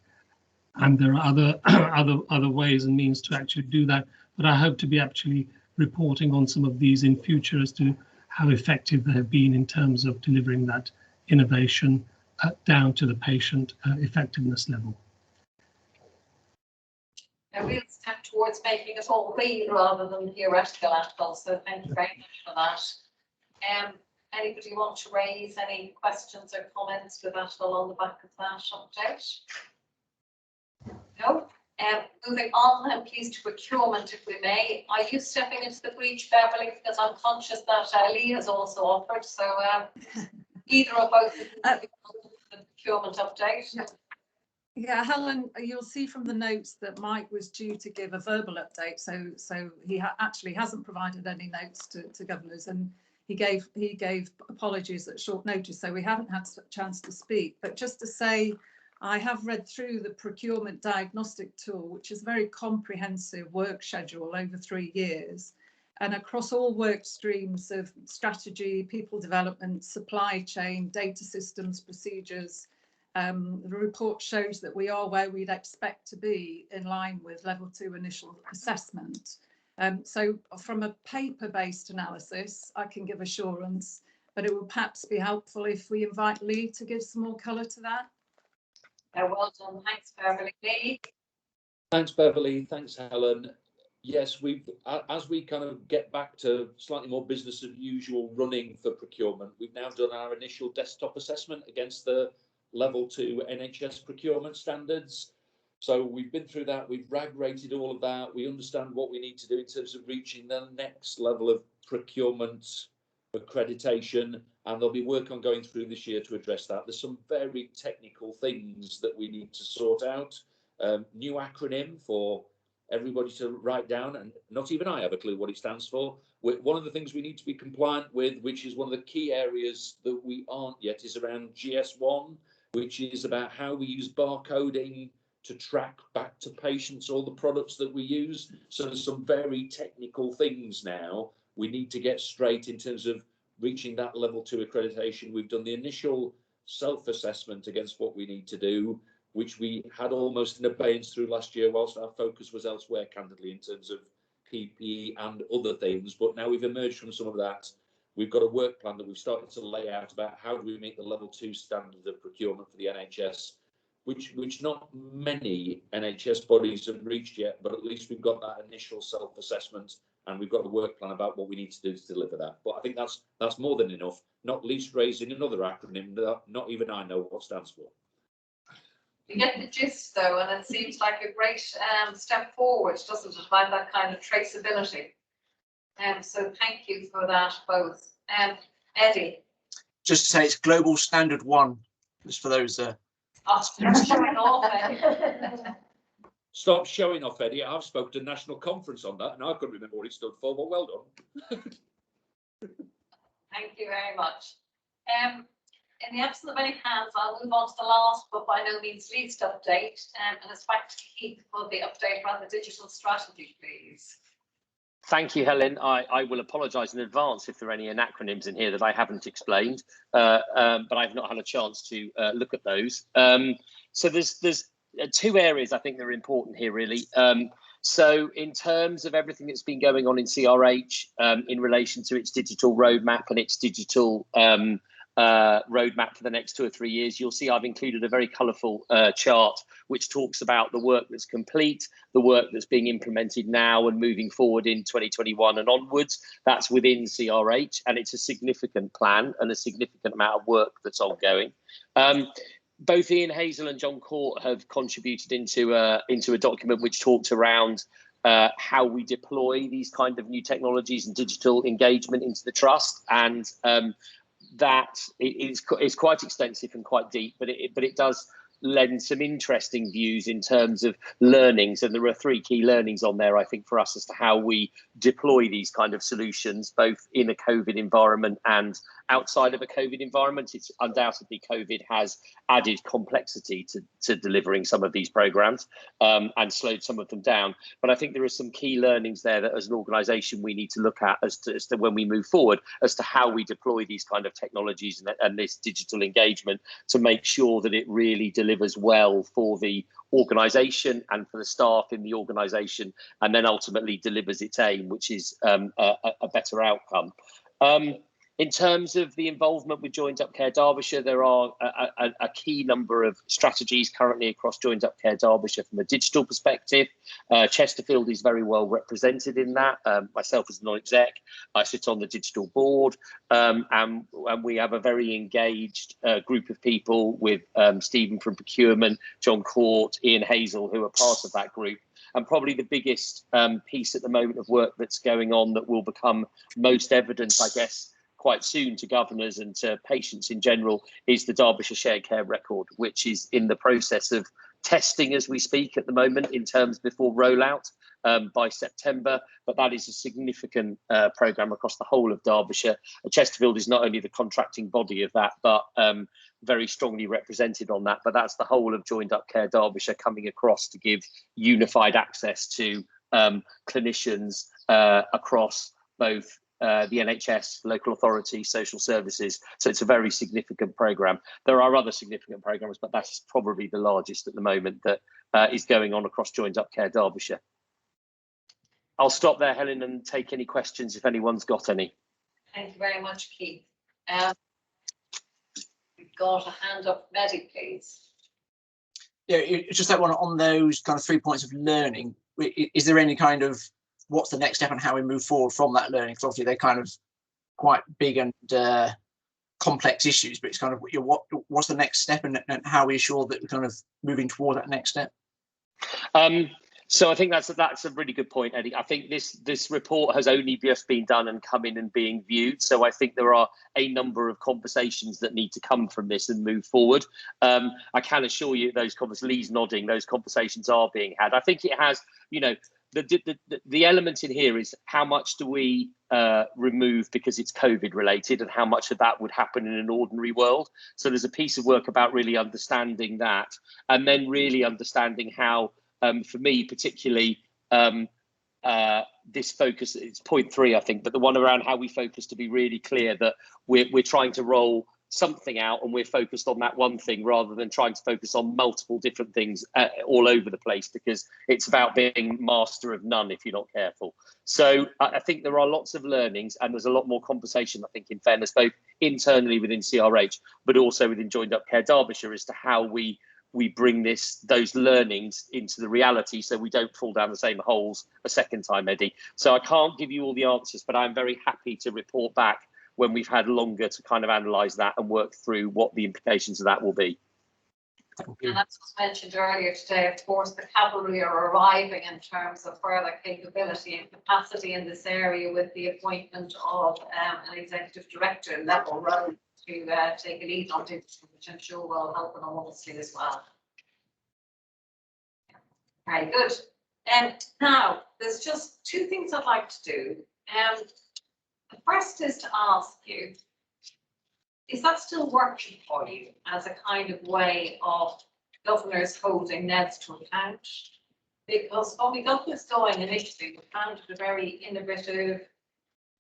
And there are other ways and means to actually do that. But I hope to be actually reporting on some of these in future as to how effective they have been in terms of delivering that innovation down to the patient effectiveness level. A real step towards making it all real rather than theoretical at all. So thank you very much for that. Anybody want to raise any questions or comments with that all on the back of that update? No. Moving on then, please, to procurement, if we may. Are you stepping into the breach, Beverly? Because I'm conscious that Lee has also offered. So either or both of the procurement update. Yeah, Helen, you'll see from the notes that Mike was due to give a verbal update, so he actually hasn't provided any notes to governors, and he gave apologies at short notice, so we haven't had a chance to speak. But just to say, I have read through the procurement diagnostic tool, which is a very comprehensive work schedule over 3 years, and across all work streams of strategy, people development, supply chain, data systems, procedures. The report shows that we are where we'd expect to be in line with level 2 initial assessment. So from a paper-based analysis, I can give assurance, but it would perhaps be helpful if we invite Lee to give some more colour to that. Well done, thanks Beverly. Lee. Thanks Beverly, thanks Helen. Yes, we've, as we kind of get back to slightly more business as usual running for procurement, we've now done our initial desktop assessment against the level 2 NHS procurement standards. So we've been through that, we've RAG rated all of that, we understand what we need to do in terms of reaching the next level of procurement accreditation, and there'll be work on going through this year to address that. There's some very technical things that we need to sort out. New acronym for everybody to write down, and not even I have a clue what it stands for. One of the things we need to be compliant with, which is one of the key areas that we aren't yet, is around GS1, which is about how we use barcoding to track back to patients all the products that we use. So there's some very technical things now we need to get straight in terms of reaching that level 2 accreditation. We've done the initial self-assessment against what we need to do, which we had almost in abeyance through last year, whilst our focus was elsewhere, candidly, in terms of PPE and other things. But now we've emerged from some of that. We've got a work plan that we've started to lay out about how do we meet the level 2 standard of procurement for the NHS, which not many NHS bodies have reached yet, but at least we've got that initial self-assessment and we've got a work plan about what we need to do to deliver that. But I think that's more than enough, not least raising another acronym that not even I know what stands for. You get the gist though, and it seems like a great step forward, doesn't it, by that kind of traceability. So thank you for that both. Eddie. Just to say it's Global Standard 1, just for those showing off, Eddie. Stop showing off, Eddie. I've spoken to a national conference on that and I couldn't remember what it stood for, but well done. Thank you very much. In the absence of any hands, I'll move on to the last but by no means least update, and it's back to Keith for the update around the digital strategy, please. Thank you, Helen. I will apologise in advance if there are any acronyms in here that I haven't explained, but I've not had a chance to look at those. So there's 2 areas I think that are important here, really. So in terms of everything that's been going on in CRH in relation to its digital roadmap and its digital roadmap for the next 2 or 3 years, you'll see I've included a very colourful chart which talks about the work that's complete, the work that's being implemented now and moving forward in 2021 and onwards. That's within CRH, and it's a significant plan and a significant amount of work that's ongoing. Both Ian Hazel and John Court have contributed into a document which talks around how we deploy these kind of new technologies and digital engagement into the trust, and that is quite extensive and quite deep, but it does lend some interesting views in terms of learnings, and there are 3 key learnings on there, I think, for us as to how we deploy these kind of solutions, both in a COVID environment and outside of a COVID environment. It's undoubtedly COVID has added complexity to delivering some of these programs and slowed some of them down. But I think there are some key learnings there that as an organisation we need to look at as to when we move forward as to how we deploy these kind of technologies and this digital engagement to make sure that it really delivers well for the organisation and for the staff in the organisation, and then ultimately delivers its aim, which is a better outcome. In terms of the involvement with Joined Up Care Derbyshire, there are a key number of strategies currently across Joined Up Care Derbyshire from a digital perspective. Chesterfield is very well represented in that. Myself as non-exec, I sit on the digital board, and we have a very engaged group of people with Stephen from procurement, John Court, Ian Hazel, who are part of that group. And probably the biggest piece at the moment of work that's going on that will become most evident, I guess, quite soon to governors and to patients in general is the Derbyshire Shared Care Record, which is in the process of testing as we speak at the moment in terms before rollout by September. But that is a significant programme across the whole of Derbyshire. Chesterfield is not only the contracting body of that, but very strongly represented on that. But that's the whole of Joined Up Care Derbyshire coming across to give unified access to clinicians across both the NHS, local authority, social services. So it's a very significant programme. There are other significant programmes, but that's probably the largest at the moment that is going on across Joined Up Care Derbyshire. I'll stop there, Helen, and take any questions if anyone's got any. Thank you very much, Keith. We've got a hand up, Maddie, please. Yeah, it's just that one on those kind of 3 points of learning. Is there any kind of what's the next step and how we move forward from that learning? Because obviously they're kind of quite big and complex issues, but it's kind of what's the next step and how we ensure that we're kind of moving toward that next step. So I think that's a really good point, Eddie. I think this report has only just been done and come in and being viewed. So I think there are a number of conversations that need to come from this and move forward. I can assure you those conversations, Lee's nodding, those conversations are being had. I think it has, you know, the element in here is how much do we remove because it's COVID related and how much of that would happen in an ordinary world. So there's a piece of work about really understanding that, and then really understanding how, for me particularly, this focus, it's point 3, I think, but the one around how we focus to be really clear that we're trying to roll something out and we're focused on that one thing rather than trying to focus on multiple different things all over the place, because it's about being master of none if you're not careful. So I think there are lots of learnings and there's a lot more conversation, I think, in fairness, both internally within CRH, but also within Joined Up Care Derbyshire as to how we bring those learnings into the reality so we don't fall down the same holes a second time, Eddie. So I can't give you all the answers, but I'm very happy to report back when we've had longer to kind of analyse that and work through what the implications of that will be. And as was mentioned earlier today, of course, the cavalry are arriving in terms of further capability and capacity in this area with the appointment of an executive director level role to take a lead on digital, which I'm sure will help enormously as well. Very good. Now, there's just 2 things I'd like to do. The first is to ask you, is that still working for you as a kind of way of governors holding NEDs to account? Because when we got this going initially, we found it a very innovative,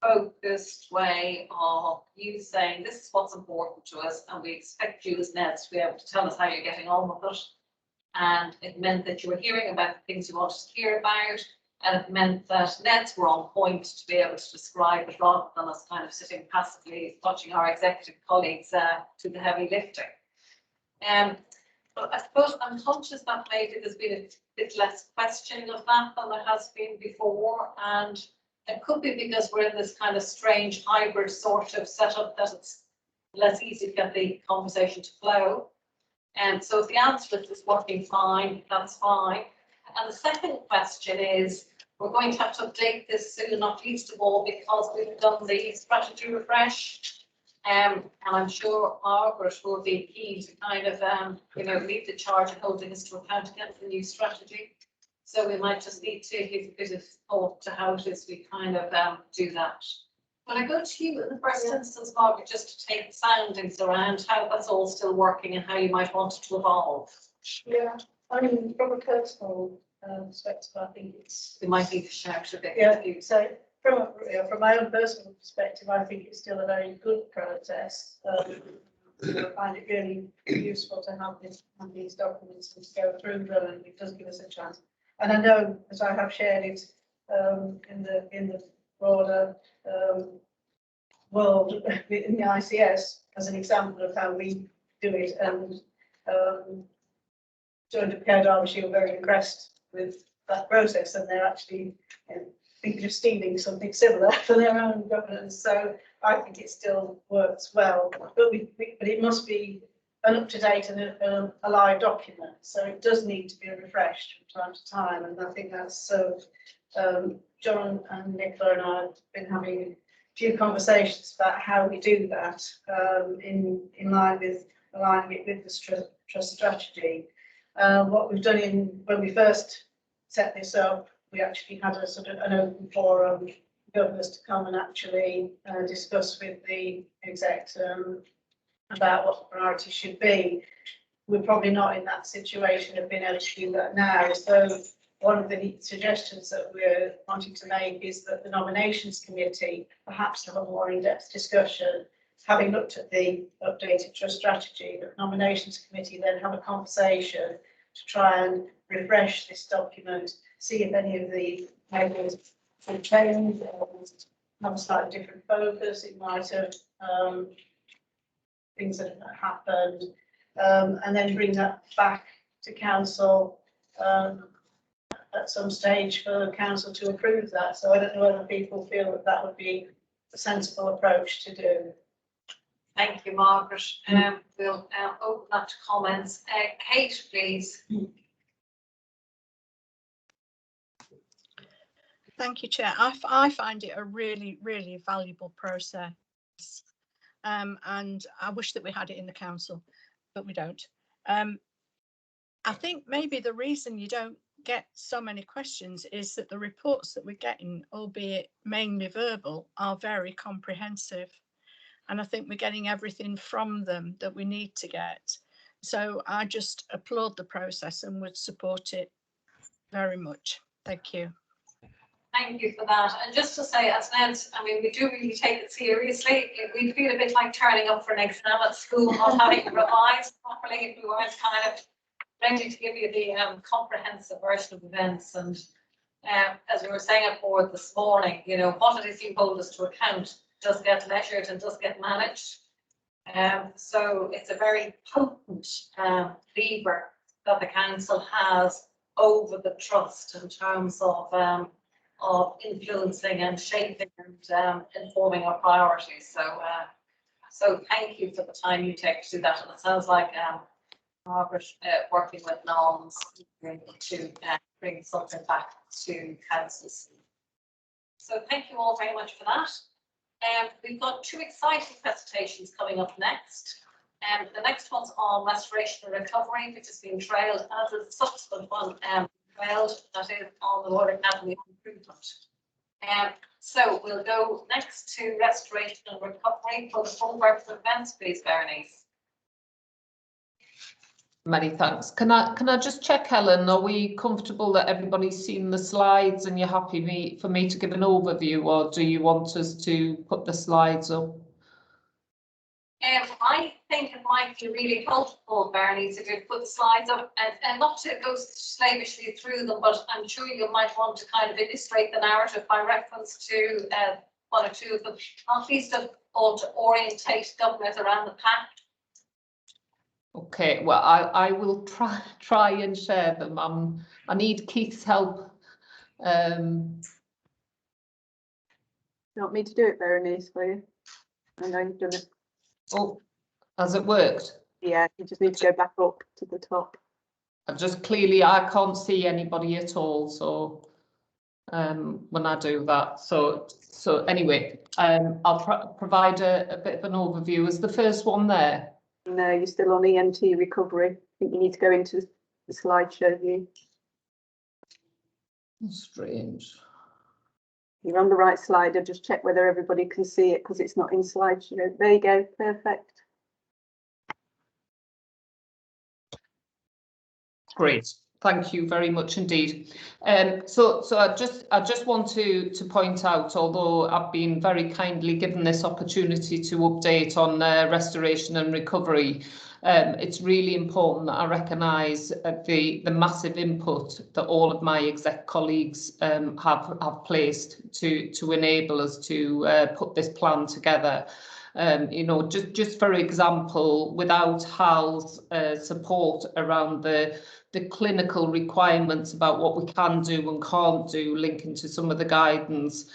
focused way of you saying this is what's important to us and we expect you as NEDs to be able to tell us how you're getting on with it. And it meant that you were hearing about the things you wanted to hear about, and it meant that NEDs were on point to be able to describe it rather than us kind of sitting passively watching our executive colleagues do the heavy lifting. But I suppose I'm conscious that maybe there's been a bit less questioning of that than there has been before, and it could be because we're in this kind of strange hybrid sort of setup that it's less easy to get the conversation to flow. And so if the answer is it's working fine, that's fine. And the second question is, We're going to have to update this soon, not least of all because we've done the strategy refresh. And I'm sure Margaret will be keen to kind of, lead the charge of holding us to account against the new strategy. So we might just need to give a bit of thought to how it is we kind of do that. When I go to you in the first instance, Margaret, just to take the soundings around how that's all still working and how you might want it to evolve. Yeah, I mean, from a personal perspective, I think it's. We might need to shout a bit. Yeah, so from my own personal perspective, I think it's still a very good process. I find it really useful to have these documents and to go through them, and it does give us a chance. And I know, as I have shared it in the broader world in the ICS as an example of how we do it, and joined up Care Derbyshire were very impressed with that process, and they're actually thinking of stealing something similar for their own governance. So I think it still works well, but it must be an up-to-date and a live document, so it does need to be refreshed from time to time, and I think that's so. John and Nicola and I have been having a few conversations about how we do that in line with aligning it with the trust strategy. What we've done when we first set this up, we actually had a sort of an open forum, governors to come and actually discuss with the exec about what the priorities should be. We're probably not in that situation of being able to do that now. So one of the suggestions that we're wanting to make is that the nominations committee perhaps have a more in-depth discussion, having looked at the updated trust strategy. The nominations committee then have a conversation to try and refresh this document, see if any of the measures will change or have a slightly different focus. It might have things that have happened, and then bring that back to council at some stage for council to approve that. So I don't know whether people feel that that would be a sensible approach to do. Thank you, Margaret. We'll open that to comments. Kate, please. Thank you, Chair. I find it a really, really valuable process. And I wish that we had it in the council, but we don't. I think maybe the reason you don't get so many questions is that the reports that we're getting, albeit mainly verbal, are very comprehensive. And I think we're getting everything from them that we need to get. So I just applaud the process and would support it very much. Thank you. Thank you for that. And just to say, as Ned, I mean, we do really take it seriously. We feel a bit like turning up for an exam at school, not having revised properly if we weren't kind of ready to give you the comprehensive version of events. And as we were saying at board this morning, what it is you hold us to account does get measured and does get managed. So it's a very potent lever that the council has over the trust in terms of influencing and shaping and informing our priorities. So thank you for the time you take to do that. And it sounds like Margaret working with norms to bring something back to council. So thank you all very much for that. We've got two exciting presentations coming up next. The next one's on restoration and recovery, which has been trailed as a subsequent one trailed, that is on the Royal Academy improvement. So we'll go next to restoration and recovery for the full works of events, please, Bernice. Many thanks. Can I just check, Helen, are we comfortable that everybody's seen the slides and you're happy for me to give an overview, or do you want us to put the slides up? I think it might be really helpful, Bernice, if you put the slides up and not to go slavishly through them, but I'm sure you might want to kind of illustrate the narrative by reference to one or two of them, not least of all to orientate government around the pact. Okay, well, I will try and share them. I need Keith's help. You want me to do it, Berenice, for you? I know you've done it. Oh, has it worked? Yeah, you just need to go back up to the top. I can't see anybody at all, so when I do that. So anyway, I'll provide a bit of an overview. Is the first one there? No, you're still on EMT recovery. I think you need to go into the slideshow view. Strange. You're on the right slide. I'll just check whether everybody can see it because it's not in slideshow. There you go. Perfect. Great. Thank you very much indeed. So I just want to point out, although I've been very kindly given this opportunity to update on restoration and recovery, it's really important that I recognise the massive input that all of my exec colleagues have placed to enable us to put this plan together. You know, just for example, without Hal's support around the clinical requirements about what we can do and can't do, linking to some of the guidance,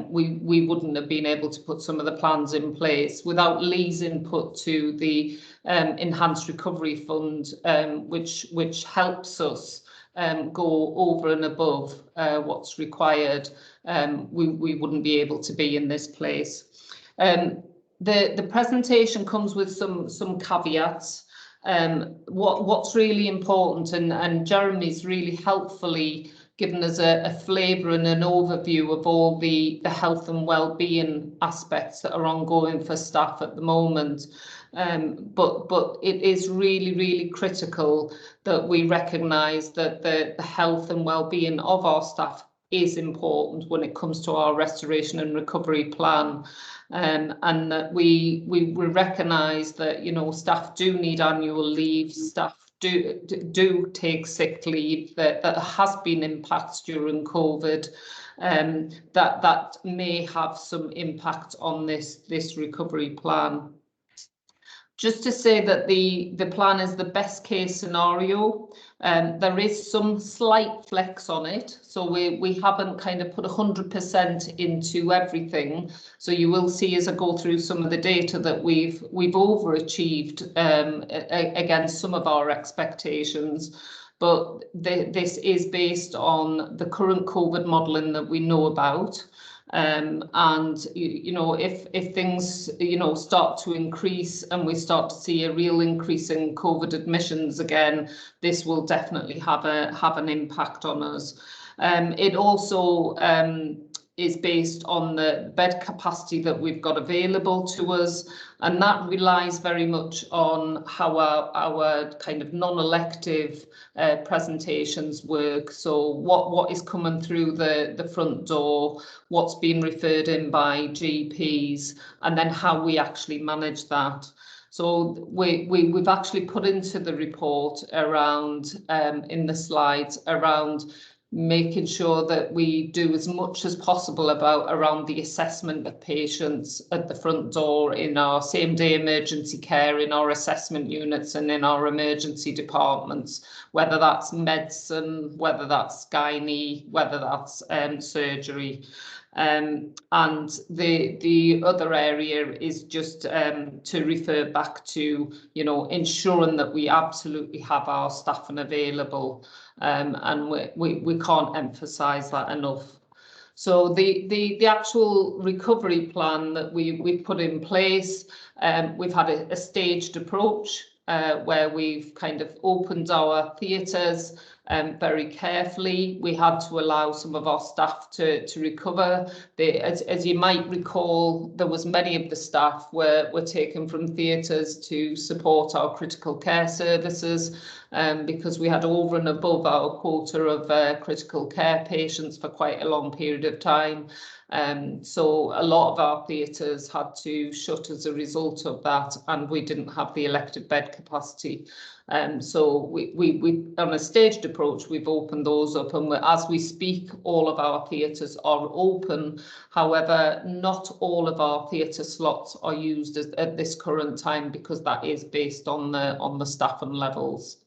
we wouldn't have been able to put some of the plans in place. Without Lee's input to the Enhanced Recovery Fund, which helps us go over and above what's required, we wouldn't be able to be in this place. The presentation comes with some caveats. What's really important, and Jeremy's really helpfully given us a flavour and an overview of all the health and well-being aspects that are ongoing for staff at the moment. But it is really critical that we recognise that the health and well-being of our staff is important when it comes to our restoration and recovery plan. And that we recognise that, you know, staff do need annual leave, staff do take sick leave, that has been impacts during COVID, that may have some impact on this recovery plan. Just to say that the plan is the best case scenario. There is some slight flex on it, so we haven't kind of put 100% into everything. So you will see as I go through some of the data that we've overachieved against some of our expectations. But this is based on the current COVID modelling that we know about. And you know, if things, you know, start to increase and we start to see a real increase in COVID admissions again, this will definitely have an impact on us. It also is based on the bed capacity that we've got available to us, and that relies very much on how our kind of non-elective presentations work. So what is coming through the front door, what's being referred in by GPs, and then how we actually manage that. So we've actually put into the report around, in the slides, around making sure that we do as much as possible around the assessment of patients at the front door in our same-day emergency care, in our assessment units and in our emergency departments, whether that's medicine, whether that's gynae, whether that's surgery. And the other area is just to refer back to, you know, ensuring that we absolutely have our staffing available, and we can't emphasise that enough. So the actual recovery plan that we put in place, we've had a staged approach where we've kind of opened our theatres very carefully. We had to allow some of our staff to recover. As you might recall, there was many of the staff were taken from theatres to support our critical care services, because we had over and above our quota of critical care patients for quite a long period of time. So a lot of our theatres had to shut as a result of that, and we didn't have the elective bed capacity. So we on a staged approach, we've opened those up, and as we speak, all of our theatres are open. However, not all of our theatre slots are used at this current time, because that is based on the staffing levels.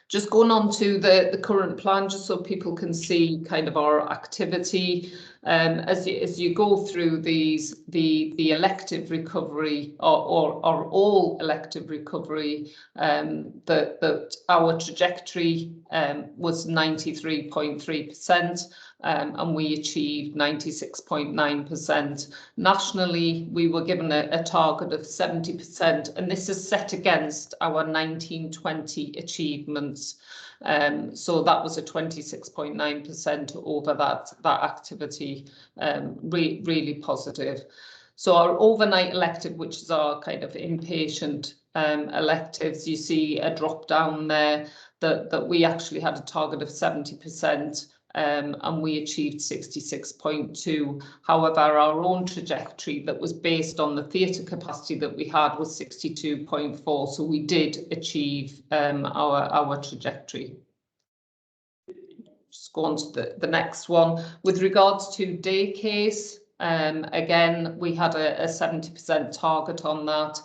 Just going on to the current plan, just so people can see kind of our activity. As you go through these, the elective recovery or all elective recovery, that our trajectory was 93.3%, and we achieved 96.9%. Nationally, we were given a target of 70%, and this is set against our 1920 achievements. So that was a 26.9% over that activity, really positive. So our overnight elective, which is our kind of inpatient electives, you see a drop down there that we actually had a target of 70%. And we achieved 66.2. However, our own trajectory that was based on the theatre capacity that we had was 62.4. So we did achieve our trajectory. Just go on to the next one. With regards to day case, again, we had a 70% target on that.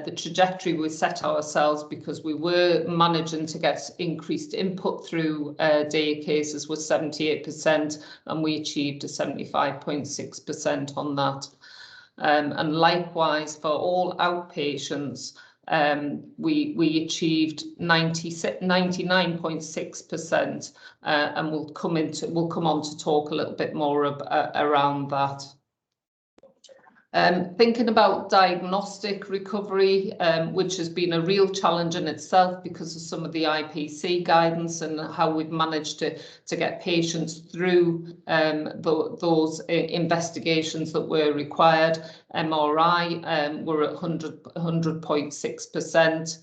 The trajectory we set ourselves, because we were managing to get increased input through day cases, was 78%, and we achieved a 75.6% on that. And likewise for all outpatients, we achieved 99.6%, and we'll come on to talk a little bit more around that. Thinking about diagnostic recovery, which has been a real challenge in itself because of some of the IPC guidance and how we've managed to get patients through those investigations that were required. MRI, we're at 100.6%.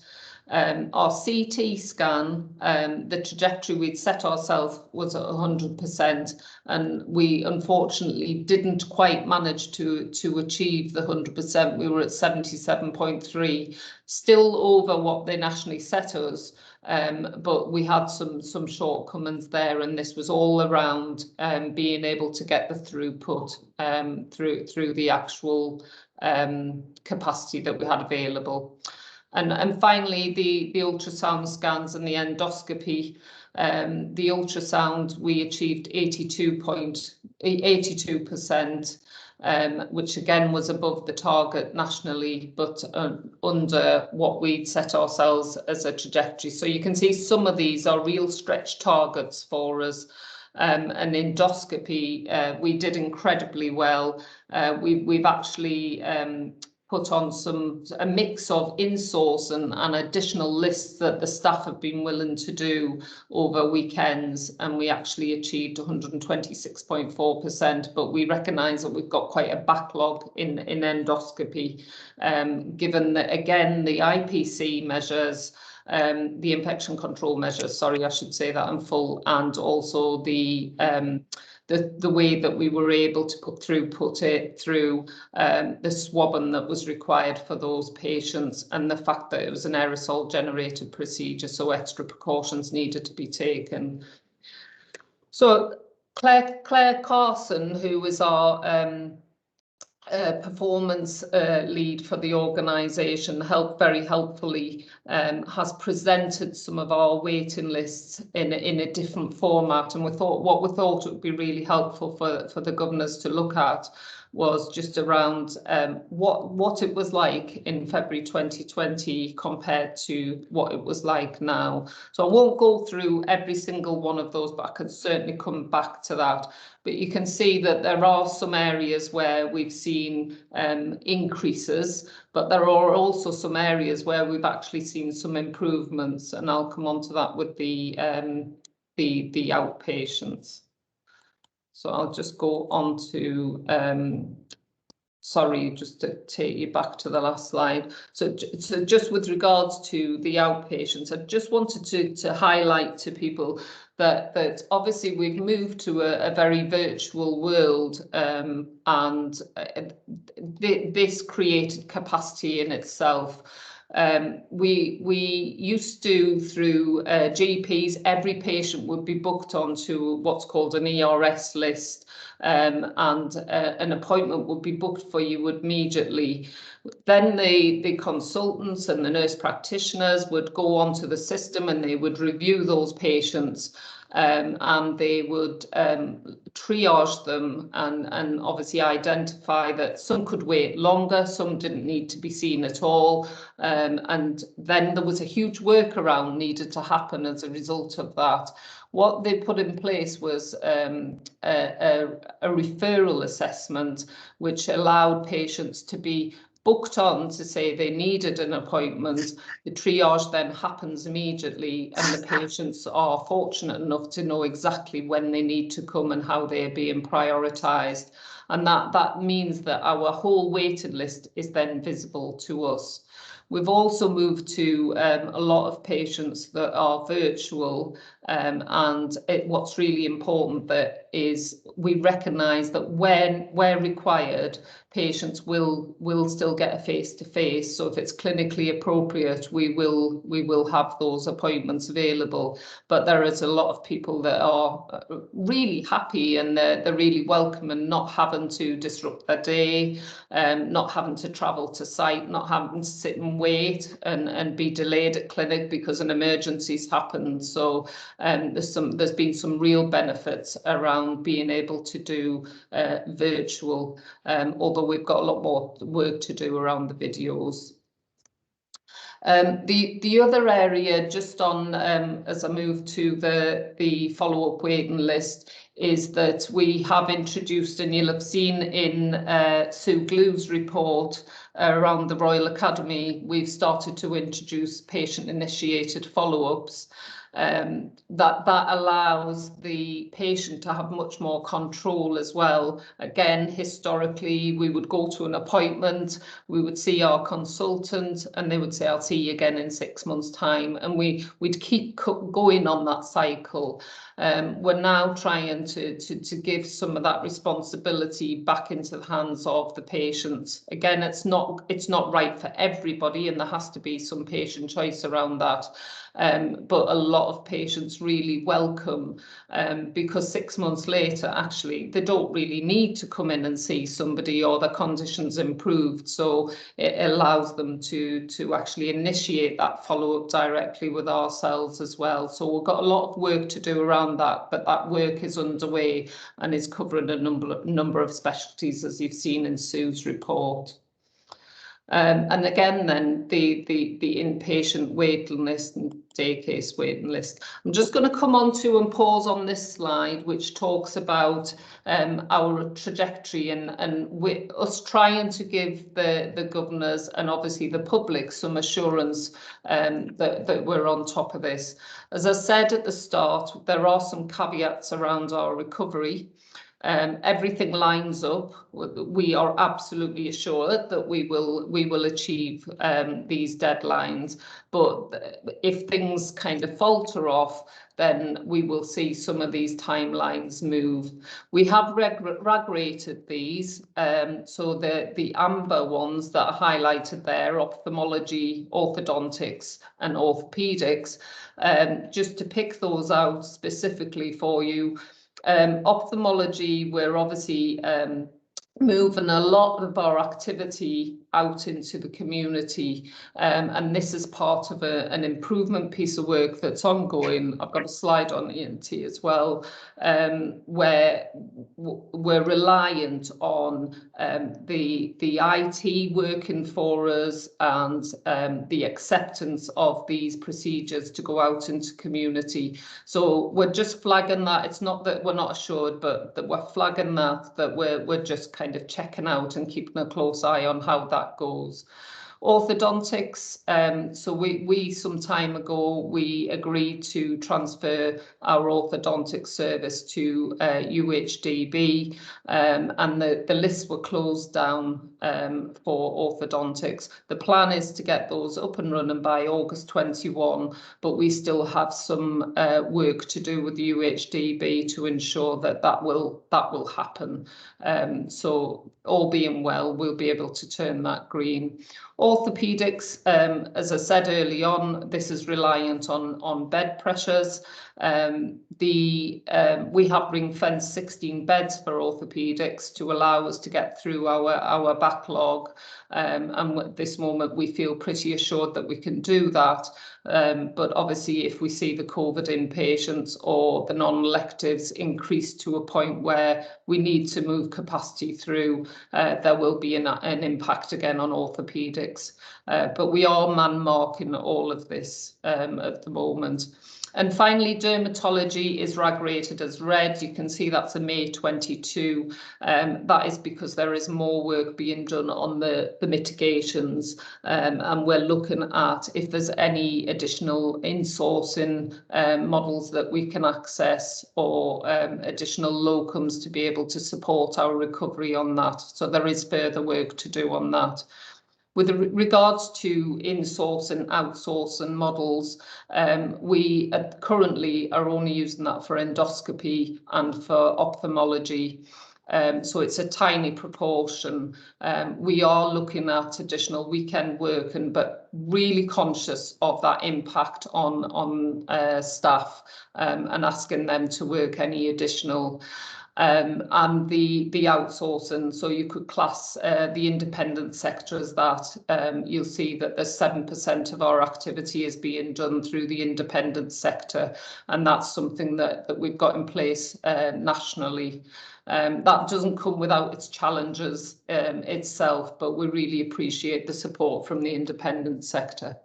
Our CT scan, the trajectory we'd set ourselves was at 100%, and we unfortunately didn't quite manage to achieve the 100%. We were at 77.3, still over what they nationally set us, but we had some shortcomings there, and this was all around being able to get the throughput through the actual capacity that we had available. And finally, the ultrasound scans and the endoscopy. The ultrasound, we achieved 82%, which again was above the target nationally, but under what we'd set ourselves as a trajectory. So you can see some of these are real stretch targets for us. And endoscopy, we did incredibly well. We've actually put on a mix of in-source and additional lists that the staff have been willing to do over weekends, and we actually achieved 126.4%, but we recognise that we've got quite a backlog in endoscopy, given that, again, the IPC measures, the infection control measures, sorry, I should say that in full, and also the way that we were able to put it through the swabbing that was required for those patients, and the fact that it was an aerosol generated procedure, so extra precautions needed to be taken. So Claire Carson, who was our performance lead for the organisation, very helpfully has presented some of our waiting lists in a different format, and we thought it would be really helpful for the governors to look at was just around what it was like in February 2020 compared to what it was like now. So I won't go through every single one of those, but I can certainly come back to that. But you can see that there are some areas where we've seen increases, but there are also some areas where we've actually seen some improvements, and I'll come on to that with the outpatients. So I'll just go on to, sorry, just to take you back to the last slide. So just with regards to the outpatients, I just wanted to highlight to people that obviously we've moved to a very virtual world, and this created capacity in itself. We used to, through GPs, every patient would be booked onto what's called an ERS list, and an appointment would be booked for you immediately. Then the consultants and the nurse practitioners would go onto the system and they would review those patients. and they would triage them and obviously identify that some could wait longer, some didn't need to be seen at all, and then there was a huge workaround needed to happen as a result of that. What they put in place was a referral assessment, which allowed patients to be booked on to say they needed an appointment. The triage then happens immediately, and the patients are fortunate enough to know exactly when they need to come and how they're being prioritised. And that means that our whole waiting list is then visible to us. We've also moved to a lot of patients that are virtual, and what's really important that is we recognise that where required, patients will still get a face-to-face. So if it's clinically appropriate, we will have those appointments available. But there is a lot of people that are really happy and they're really welcome, and not having to disrupt their day, not having to travel to site, not having to sit and wait and be delayed at clinic because an emergency's happened. So there's been some real benefits around being able to do virtual, although we've got a lot more work to do around the videos. The other area, just on as I move to the follow-up waiting list, is that we have introduced, and you'll have seen in Sue Glue's report around the Royal Academy, we've started to introduce patient-initiated follow-ups. That allows the patient to have much more control as well. Again, historically, we would go to an appointment, we would see our consultant, and they would say, I'll see you again in 6 months' time, and we'd keep going on that cycle. We're now trying to give some of that responsibility back into the hands of the patients. Again, it's not right for everybody, and there has to be some patient choice around that. But a lot of patients really welcome, because 6 months later, actually, they don't really need to come in and see somebody, or their conditions improved. So it allows them to actually initiate that follow-up directly with ourselves as well. So we've got a lot of work to do around that, but that work is underway and is covering a number of specialties, as you've seen in Sue's report. And again, then the inpatient waiting list and day case waiting list. I'm just going to come on to and pause on this slide, which talks about our trajectory and us trying to give the governors and obviously the public some assurance that we're on top of this. As I said at the start, there are some caveats around our recovery. Everything lines up. We are absolutely assured that we will achieve these deadlines, but if things kind of falter off, then we will see some of these timelines move. We have rag rated these, so the amber ones that are highlighted there, ophthalmology, orthodontics and orthopedics, just to pick those out specifically for you. Ophthalmology, we're obviously moving a lot of our activity out into the community, and this is part of an improvement piece of work that's ongoing. I've got a slide on ENT as well, where we're reliant on the IT working for us and the acceptance of these procedures to go out into community. So we're just flagging that. It's not that we're not assured, but that we're flagging that we're just kind of checking out and keeping a close eye on how that goes. Orthodontics, so we some time ago, we agreed to transfer our orthodontic service to UHDB, and the lists were closed down for orthodontics. The plan is to get those up and running by August 21, but we still have some work to do with UHDB to ensure that will happen. So all being well, we'll be able to turn that green. Orthopedics, as I said early on, this is reliant on bed pressures. We have ring-fenced 16 beds for orthopedics to allow us to get through our backlog, and at this moment we feel pretty assured that we can do that. But obviously, if we see the COVID inpatients or the non-electives increase to a point where we need to move capacity through, there will be an impact again on orthopaedics. But we are man-marking all of this at the moment. And finally, dermatology is RAG rated as red. You can see that's a May 22. That is because there is more work being done on the mitigations, and we're looking at if there's any additional insourcing models that we can access, or additional locums to be able to support our recovery on that. So there is further work to do on that. With regards to in-source and outsourcing models, we currently are only using that for endoscopy and for ophthalmology. So it's a tiny proportion. We are looking at additional weekend work, but really conscious of that impact on staff, and asking them to work any additional. And the outsourcing, so you could class the independent sector as that. You'll see that there's 7% of our activity is being done through the independent sector, and that's something that we've got in place nationally. That doesn't come without its challenges itself, but we really appreciate the support from the independent sector.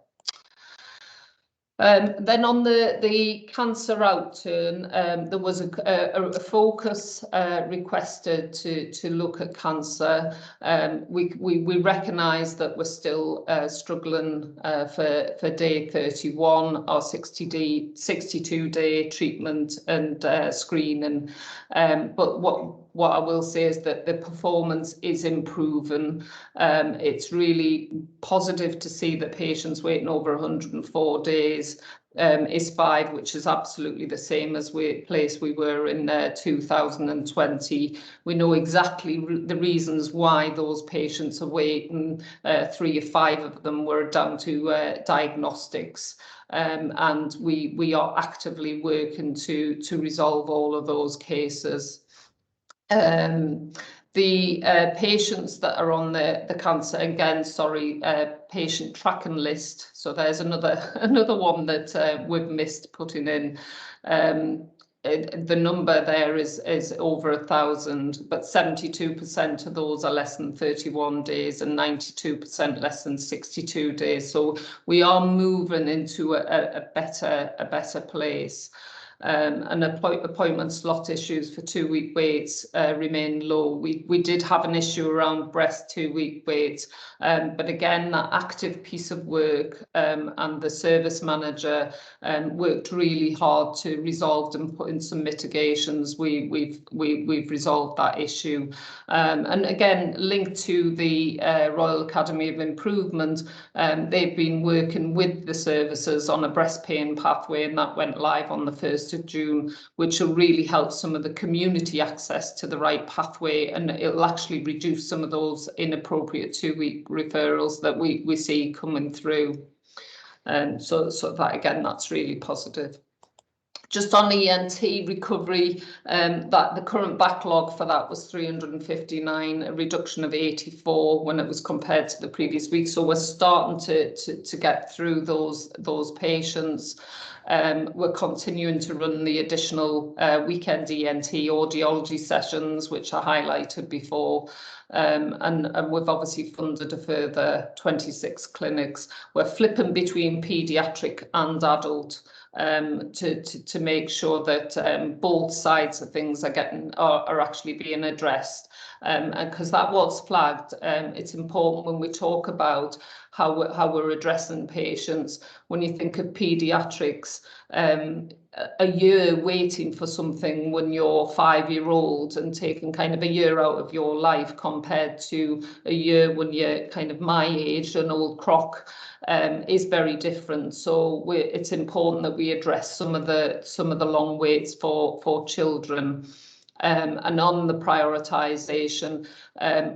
Then on the cancer outturn, there was a focus requested to look at cancer. We recognise that we're still struggling for day 31, our 62-day treatment and screening. But what I will say is that the performance is improving. It's really positive to see that patients waiting over 104 days is 5, which is absolutely the same as place we were in 2020. We know exactly the reasons why those patients are waiting. 3 or 5 of them were down to diagnostics. And we are actively working to resolve all of those cases. The patients that are on the cancer, again, sorry, patient tracking list. So there's another one that we've missed putting in. The number there is over 1,000, but 72% of those are less than 31 days and 92% less than 62 days. So we are moving into a better place. And appointment slot issues for 2-week waits remain low. We did have an issue around breast 2-week waits, but again, that active piece of work and the service manager worked really hard to resolve and put in some mitigations. We've resolved that issue, and again, linked to the Royal Academy of Improvement, they've been working with the services on a breast pain pathway, and that went live on the 1st of June, which will really help some of the community access to the right pathway, and it'll actually reduce some of those inappropriate 2-week referrals that we see coming through. So that, again, that's really positive. Just on the ENT recovery, that the current backlog for that was 359, a reduction of 84 when it was compared to the previous week. So we're starting to get through those patients. We're continuing to run the additional weekend ENT audiology sessions, which I highlighted before. And we've obviously funded a further 26 clinics. We're flipping between paediatric and adult to make sure that both sides of things are actually being addressed. And because that was flagged, it's important when we talk about how we're addressing patients. When you think of paediatrics, a year waiting for something when you're 5-year-old and taking kind of a year out of your life compared to a year when you're kind of my age, an old croc, is very different. So it's important that we address some of the long waits for children. And on the prioritisation,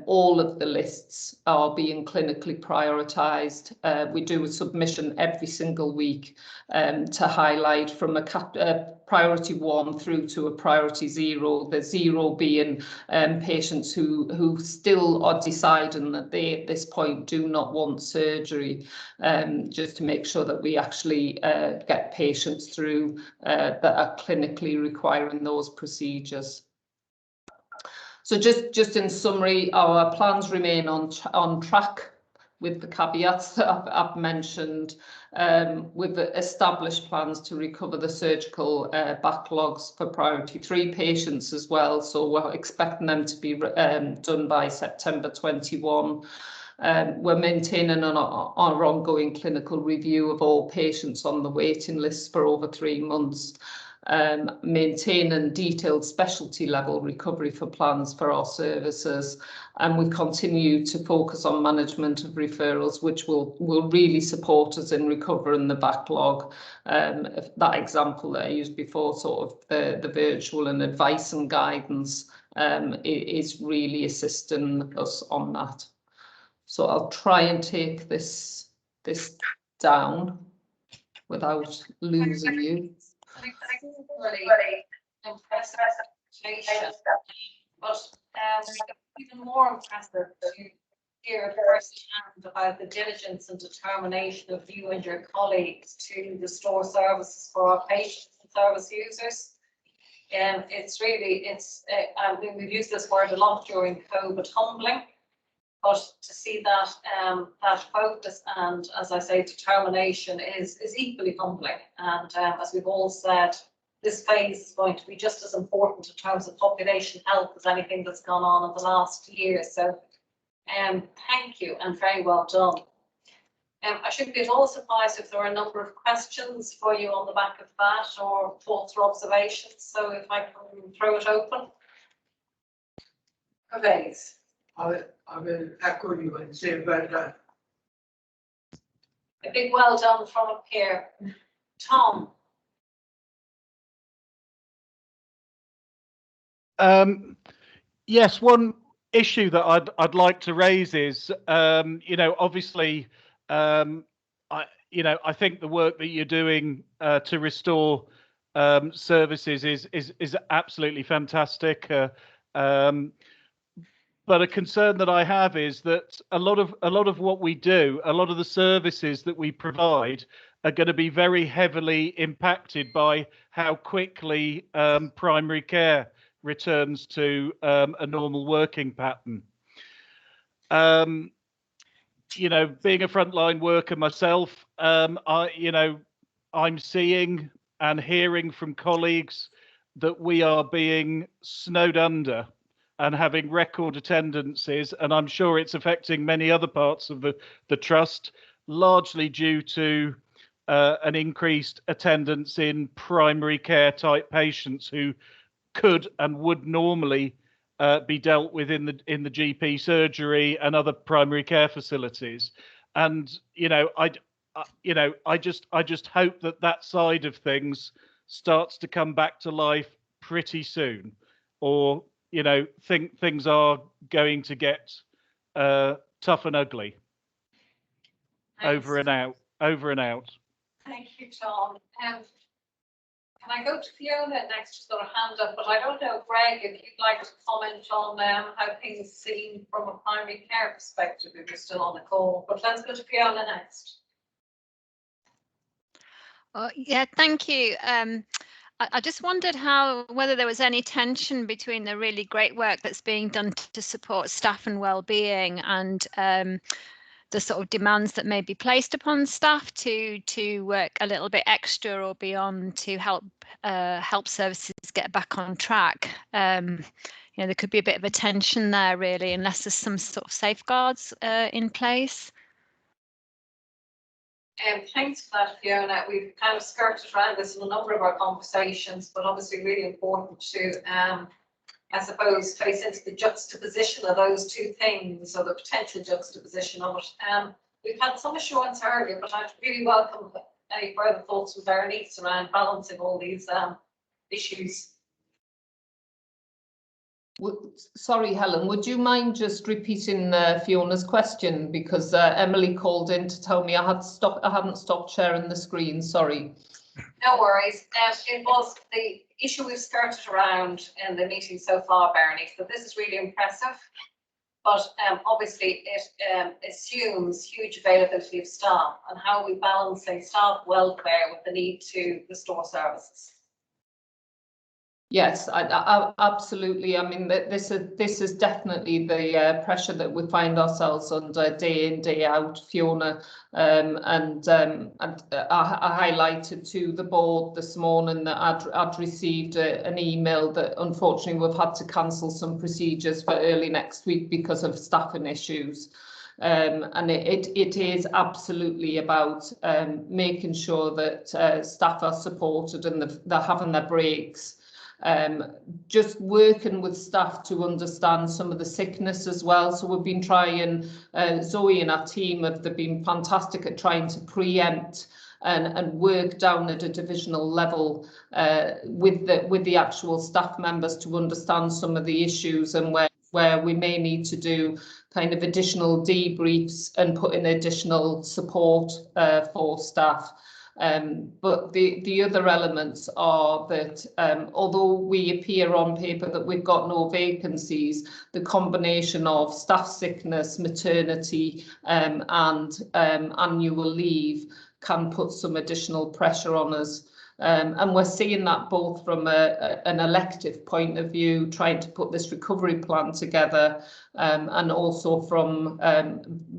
all of the lists are being clinically prioritised. We do a submission every single week to highlight from a priority 1 through to a priority 0, the 0 being patients who still are deciding that they at this point do not want surgery, just to make sure that we actually get patients through that are clinically requiring those procedures. So just in summary, our plans remain on track with the caveats that I've mentioned. We've established plans to recover the surgical backlogs for priority 3 patients as well. So we're expecting them to be done by September 21. We're maintaining our ongoing clinical review of all patients on the waiting list for over 3 months. Maintaining detailed specialty level recovery for plans for our services, and we continue to focus on management of referrals, which will really support us in recovering the backlog. That example that I used before, sort of the virtual and advice and guidance, is really assisting us on that. So I'll try and take this down without losing you. Really impressive presentation, but even more impressive to hear firsthand about the diligence and determination of you and your colleagues to restore services for our patients and service users. It's really, we've used this word a lot during COVID, humbling, but to see that that focus and, as I say, determination is equally humbling. And as we've all said, this phase is going to be just as important in terms of population health as anything that's gone on in the last year. So thank you and very well done. I shouldn't be at all surprised if there are a number of questions for you on the back of that, or thoughts or observations. So if I can throw it open. Gervais. I will echo you and say well done. A big well done from up here. Tom. Yes, one issue that I'd like to raise is, obviously, I think the work that you're doing to restore services is absolutely fantastic. But a concern that I have is that a lot of what we do, a lot of the services that we provide, are going to be very heavily impacted by how quickly primary care returns to a normal working pattern. Being a frontline worker myself, I'm seeing and hearing from colleagues that we are being snowed under and having record attendances, and I'm sure it's affecting many other parts of the trust, largely due to an increased attendance in primary care type patients who could and would normally be dealt with in the GP surgery and other primary care facilities. And I just hope that side of things starts to come back to life pretty soon, or things are going to get tough and ugly. Thanks. Over and out. Thank you, Tom. Can I go to Fiona next? She's got a hand up, but I don't know, Greg, if you'd like to comment on how things seem from a primary care perspective, if you're still on the call. But let's go to Fiona next. Yeah, thank you. I just wondered whether there was any tension between the really great work that's being done to support staff and well-being and the sort of demands that may be placed upon staff to work a little bit extra or beyond to help services get back on track. There could be a bit of a tension there, really, unless there's some sort of safeguards in place. Thanks for that, Fiona. We've kind of skirted around this in a number of our conversations, but obviously really important to, I suppose, face into the juxtaposition of those two things, or the potential juxtaposition of it. We've had some assurance earlier, but I'd really welcome any further thoughts with Berenice around balancing all these issues. Sorry, Helen, would you mind just repeating Fiona's question, because Emily called in to tell me I hadn't stopped sharing the screen. Sorry. No worries. It was the issue we've skirted around in the meeting so far, Bernie. So this is really impressive. But obviously it assumes huge availability of staff, and how are we balancing staff welfare with the need to restore services? Yes, I absolutely. I mean, this is definitely the pressure that we find ourselves under day in, day out, Fiona. And I highlighted to the board this morning that I'd received an email that unfortunately we've had to cancel some procedures for early next week because of staffing issues. And it is absolutely about making sure that staff are supported and they're having their breaks. Just working with staff to understand some of the sickness as well. So we've been trying, Zoe and our team have been fantastic at trying to preempt and work down at a divisional level with the actual staff members to understand some of the issues and where we may need to do kind of additional debriefs and put in additional support for staff. But the other elements are that although we appear on paper that we've got no vacancies, the combination of staff sickness, maternity and annual leave can put some additional pressure on us. And we're seeing that both from an elective point of view, trying to put this recovery plan together, and also from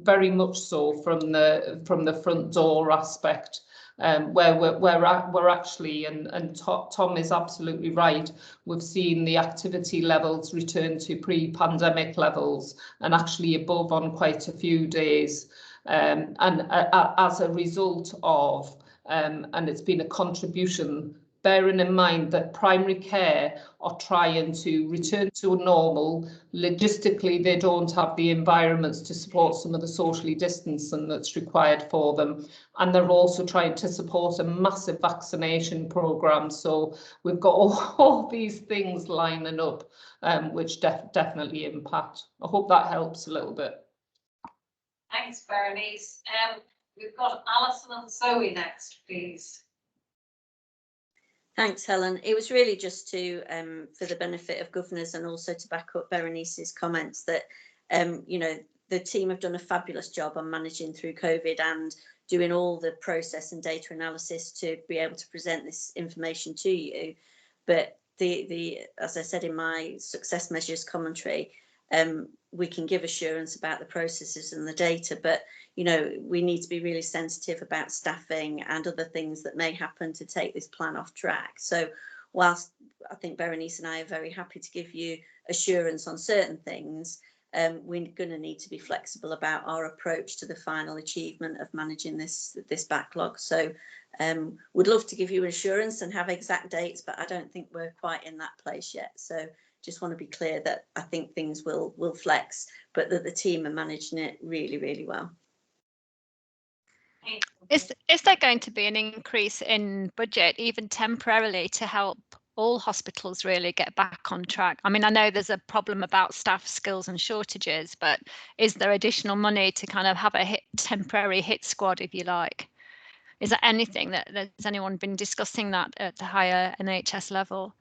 very much so from the front door aspect. Where we're actually, and Tom is absolutely right, we've seen the activity levels return to pre-pandemic levels and actually above on quite a few days. And as a result of, and it's been a contribution, bearing in mind that primary care are trying to return to normal. Logistically, they don't have the environments to support some of the socially distancing that's required for them. And they're also trying to support a massive vaccination programme. So we've got all these things lining up, which definitely impact. I hope that helps a little bit. Thanks, Bernice. We've got Alison and Zoe next, please. Thanks, Helen. It was really just to, for the benefit of governors and also to back up Berenice's comments that, you know, the team have done a fabulous job on managing through COVID and doing all the process and data analysis to be able to present this information to you. But as I said in my success measures commentary, we can give assurance about the processes and the data, but you know, we need to be really sensitive about staffing and other things that may happen to take this plan off track. So whilst I think Berenice and I are very happy to give you assurance on certain things, we're going to need to be flexible about our approach to the final achievement of managing this backlog. So would love to give you assurance and have exact dates, but I don't think we're quite in that place yet. So just want to be clear that I think things will flex, but that the team are managing it really, really well. Is there going to be an increase in budget, even temporarily, to help all hospitals really get back on track? I mean, I know there's a problem about staff skills and shortages, but is there additional money to kind of have a temporary hit squad, if you like? Is there anything has anyone been discussing that at the higher NHS level?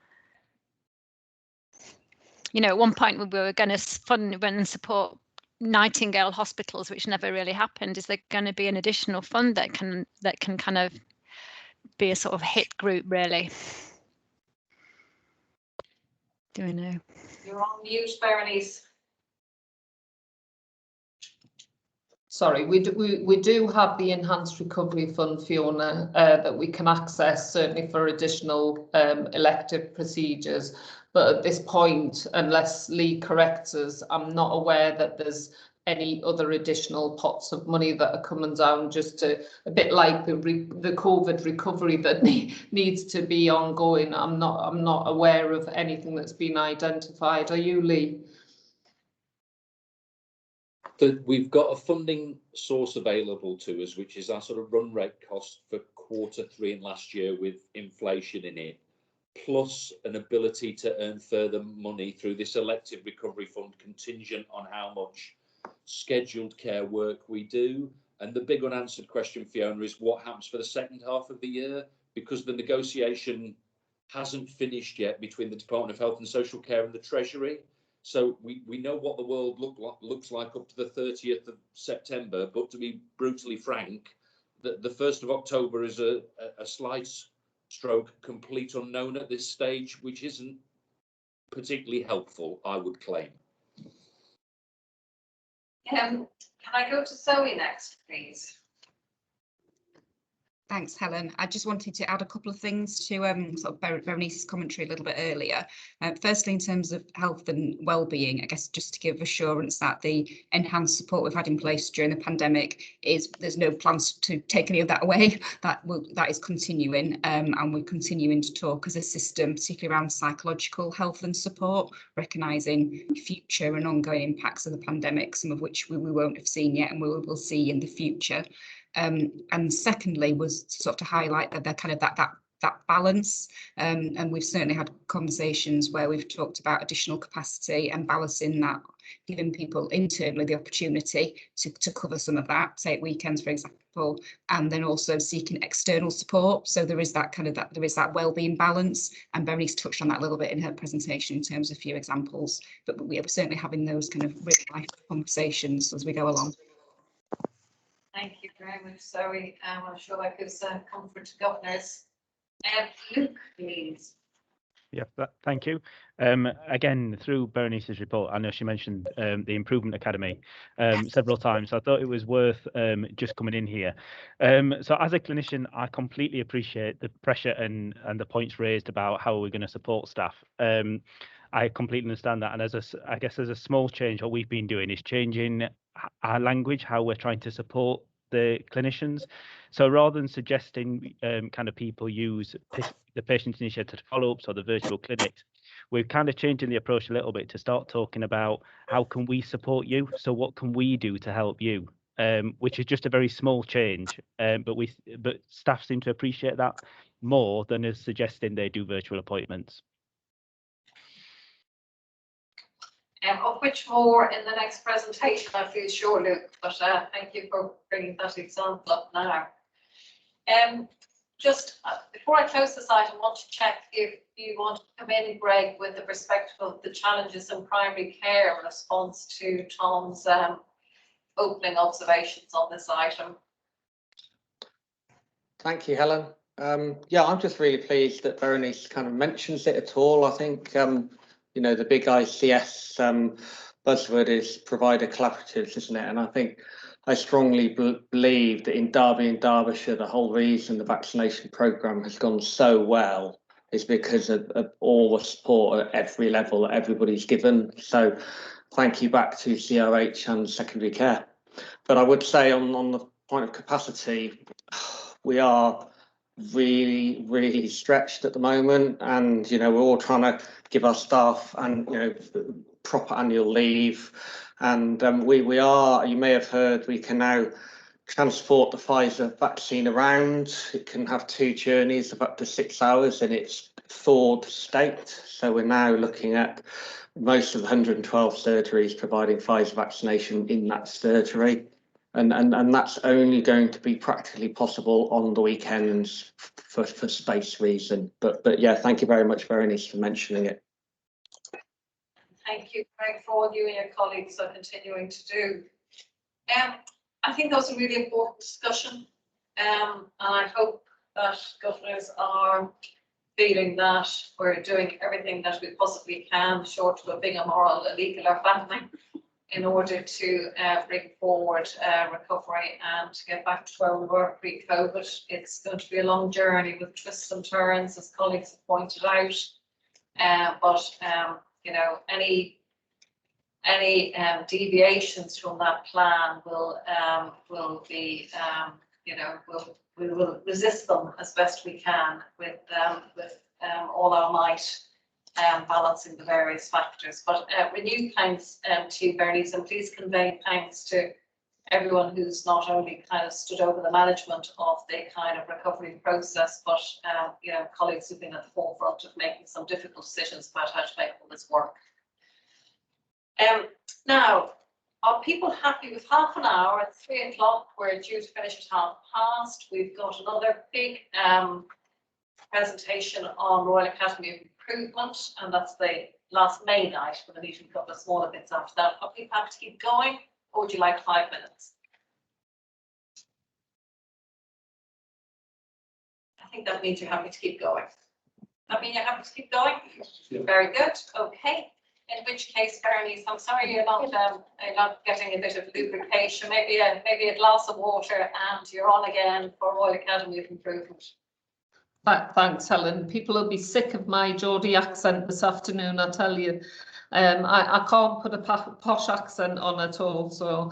You know, at one point we were going to fund and support Nightingale hospitals, which never really happened. Is there going to be an additional fund that can kind of be a sort of hit group, really? Do we know? You're on mute, Berenice. Sorry, we do have the Enhanced Recovery Fund, Fiona, that we can access, certainly for additional elective procedures. But at this point, unless Lee corrects us, I'm not aware that there's any other additional pots of money that are coming down, just a bit like the COVID recovery that needs to be ongoing. I'm not aware of anything that's been identified. Are you, Lee? That we've got a funding source available to us, which is our sort of run rate cost for Q3 in last year with inflation in it, plus an ability to earn further money through this elective recovery fund contingent on how much scheduled care work we do. And the big unanswered question, Fiona, is what happens for the second half of the year? because the negotiation hasn't finished yet between the Department of Health and Social Care and the Treasury. So we know what the world looks like up to the 30th of September, but to be brutally frank, the 1st of October is a slight stroke complete unknown at this stage, which isn't particularly helpful, I would claim. Can I go to Zoe next, please? Thanks, Helen. I just wanted to add a couple of things to sort of Berenice's commentary a little bit earlier. Firstly, in terms of health and well-being, I guess just to give assurance that the enhanced support we've had in place during the pandemic there's no plans to take any of that away. That is continuing, and we're continuing to talk as a system, particularly around psychological health and support, recognising future and ongoing impacts of the pandemic, some of which we won't have seen yet and we will see in the future. And secondly was sort of to highlight that they're kind of that balance, and we've certainly had conversations where we've talked about additional capacity and balancing that, giving people internally the opportunity to cover some of that, say at weekends, for example, and then also seeking external support. So there is that well-being balance, and Berenice touched on that a little bit in her presentation in terms of a few examples, but we are certainly having those kind of real life conversations as we go along. Thank you very much, Zoe. I'm sure that gives comfort to governors. Luke, please. Yeah, thank you. Again, through Berenice's report, I know she mentioned the Improvement Academy several times, so I thought it was worth just coming in here. So as a clinician, I completely appreciate the pressure and the points raised about how we're going to support staff. I completely understand that, and I guess as a small change, what we've been doing is changing our language, how we're trying to support the clinicians. So rather than suggesting kind of people use the patient-initiated follow-ups or the virtual clinics, we're kind of changing the approach a little bit to start talking about how can we support you? So what can we do to help you? Which is just a very small change, but staff seem to appreciate that more than as suggesting they do virtual appointments. Of which more in the next presentation, I feel sure, Luke, but thank you for bringing that example up now. Just before I close this item, I want to check if you want to come in, Greg, with the perspective of the challenges in primary care in response to Tom's opening observations on this item. Thank you, Helen. Yeah, I'm just really pleased that Berenice kind of mentions it at all. I think you know, the big ICS buzzword is provider collaboratives, isn't it? And I think I strongly believe that in Derby and Derbyshire, the whole reason the vaccination programme has gone so well is because of all the support at every level that everybody's given. So thank you back to CRH and secondary care. But I would say on the point of capacity, we are really stretched at the moment, and you know, we're all trying to give our staff and proper annual leave, and we are, you may have heard, we can now transport the Pfizer vaccine around. It can have 2 journeys of up to 6 hours in its thawed state. So we're now looking at most of the 112 surgeries providing Pfizer vaccination in that surgery. And that's only going to be practically possible on the weekends for space reason. But yeah, thank you very much, Berenice, for mentioning it. Thank you, Greg, for all you and your colleagues are continuing to do. I think that was a really important discussion, and I hope that governors are feeling that we're doing everything that we possibly can, short of being immoral, illegal or fattening, in order to bring forward recovery and to get back to where we were pre-COVID. It's going to be a long journey with twists and turns, as colleagues have pointed out. But you know, any deviations from that plan will be, you know, we will resist them as best we can with all our might. Balancing the various factors. But renewed thanks to you, Bernice, and please convey thanks to everyone who's not only kind of stood over the management of the kind of recovery process, but you know, colleagues who've been at the forefront of making some difficult decisions about how to make all this work. Now, are people happy with half an hour? At 3 o'clock, we're due to finish at past. We've got another big presentation on Royal Academy of Improvement, and that's the last main night, but there need to be a couple of smaller bits after that. Are people happy to keep going, or would you like 5 minutes? I think that means you're happy to keep going. That means you're happy to keep going? Yeah. Very good. Okay. In which case, Bernice, I'm sorry you're not getting a bit of lubrication. Maybe a glass of water, and you're on again for Royal Academy of Improvement. Thanks, Helen. People will be sick of my Geordie accent this afternoon, I tell you. I can't put a posh accent on at all. So,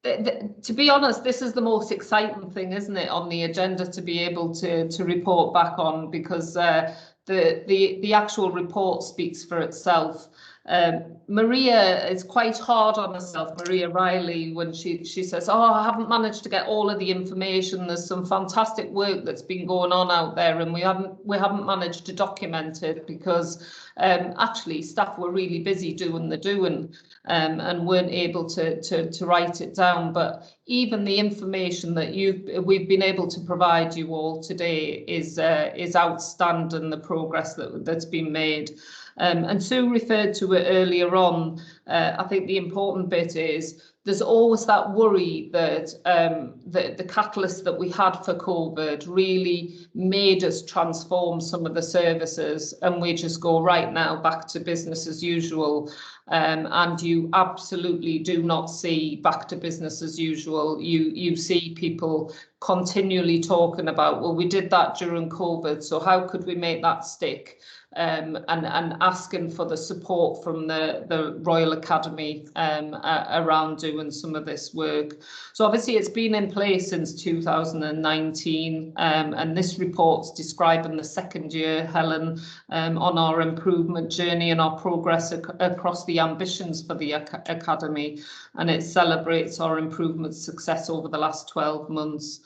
to be honest, this is the most exciting thing, isn't it, on the agenda to be able to report back on, because the actual report speaks for itself. Maria is quite hard on herself, Maria Riley, when she says, oh, I haven't managed to get all of the information. There's some fantastic work that's been going on out there, and we haven't managed to document it because actually staff were really busy doing the doing and weren't able to write it down. But even the information that we've been able to provide you all today is outstanding, the progress that's been made. And Sue referred to it earlier on. I think the important bit is there's always that worry that the catalyst that we had for COVID really made us transform some of the services, and we just go right now back to business as usual. And you absolutely do not see back to business as usual. You see people continually talking about, well, we did that during COVID, so how could we make that stick? And asking for the support from the Royal Academy around doing some of this work. So obviously it's been in place since 2019, and this report's describing the second year, Helen, on our improvement journey and our progress across the ambitions for the Academy, and it celebrates our improvement success over the last 12 months.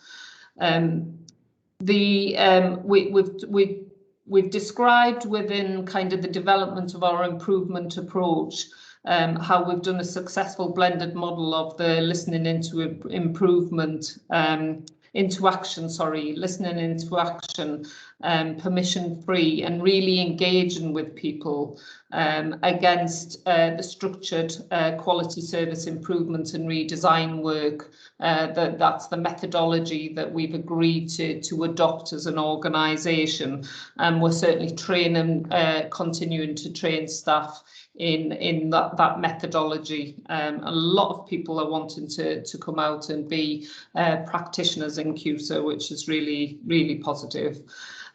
We've described within kind of the development of our improvement approach how we've done a successful blended model of the listening into improvement, into action, listening into action, permission free, and really engaging with people against the structured quality service improvement and redesign work. That's the methodology that we've agreed to adopt as an organisation, and we're certainly training, continuing to train staff in that methodology. A lot of people are wanting to come out and be practitioners in CUSA, which is really, really positive.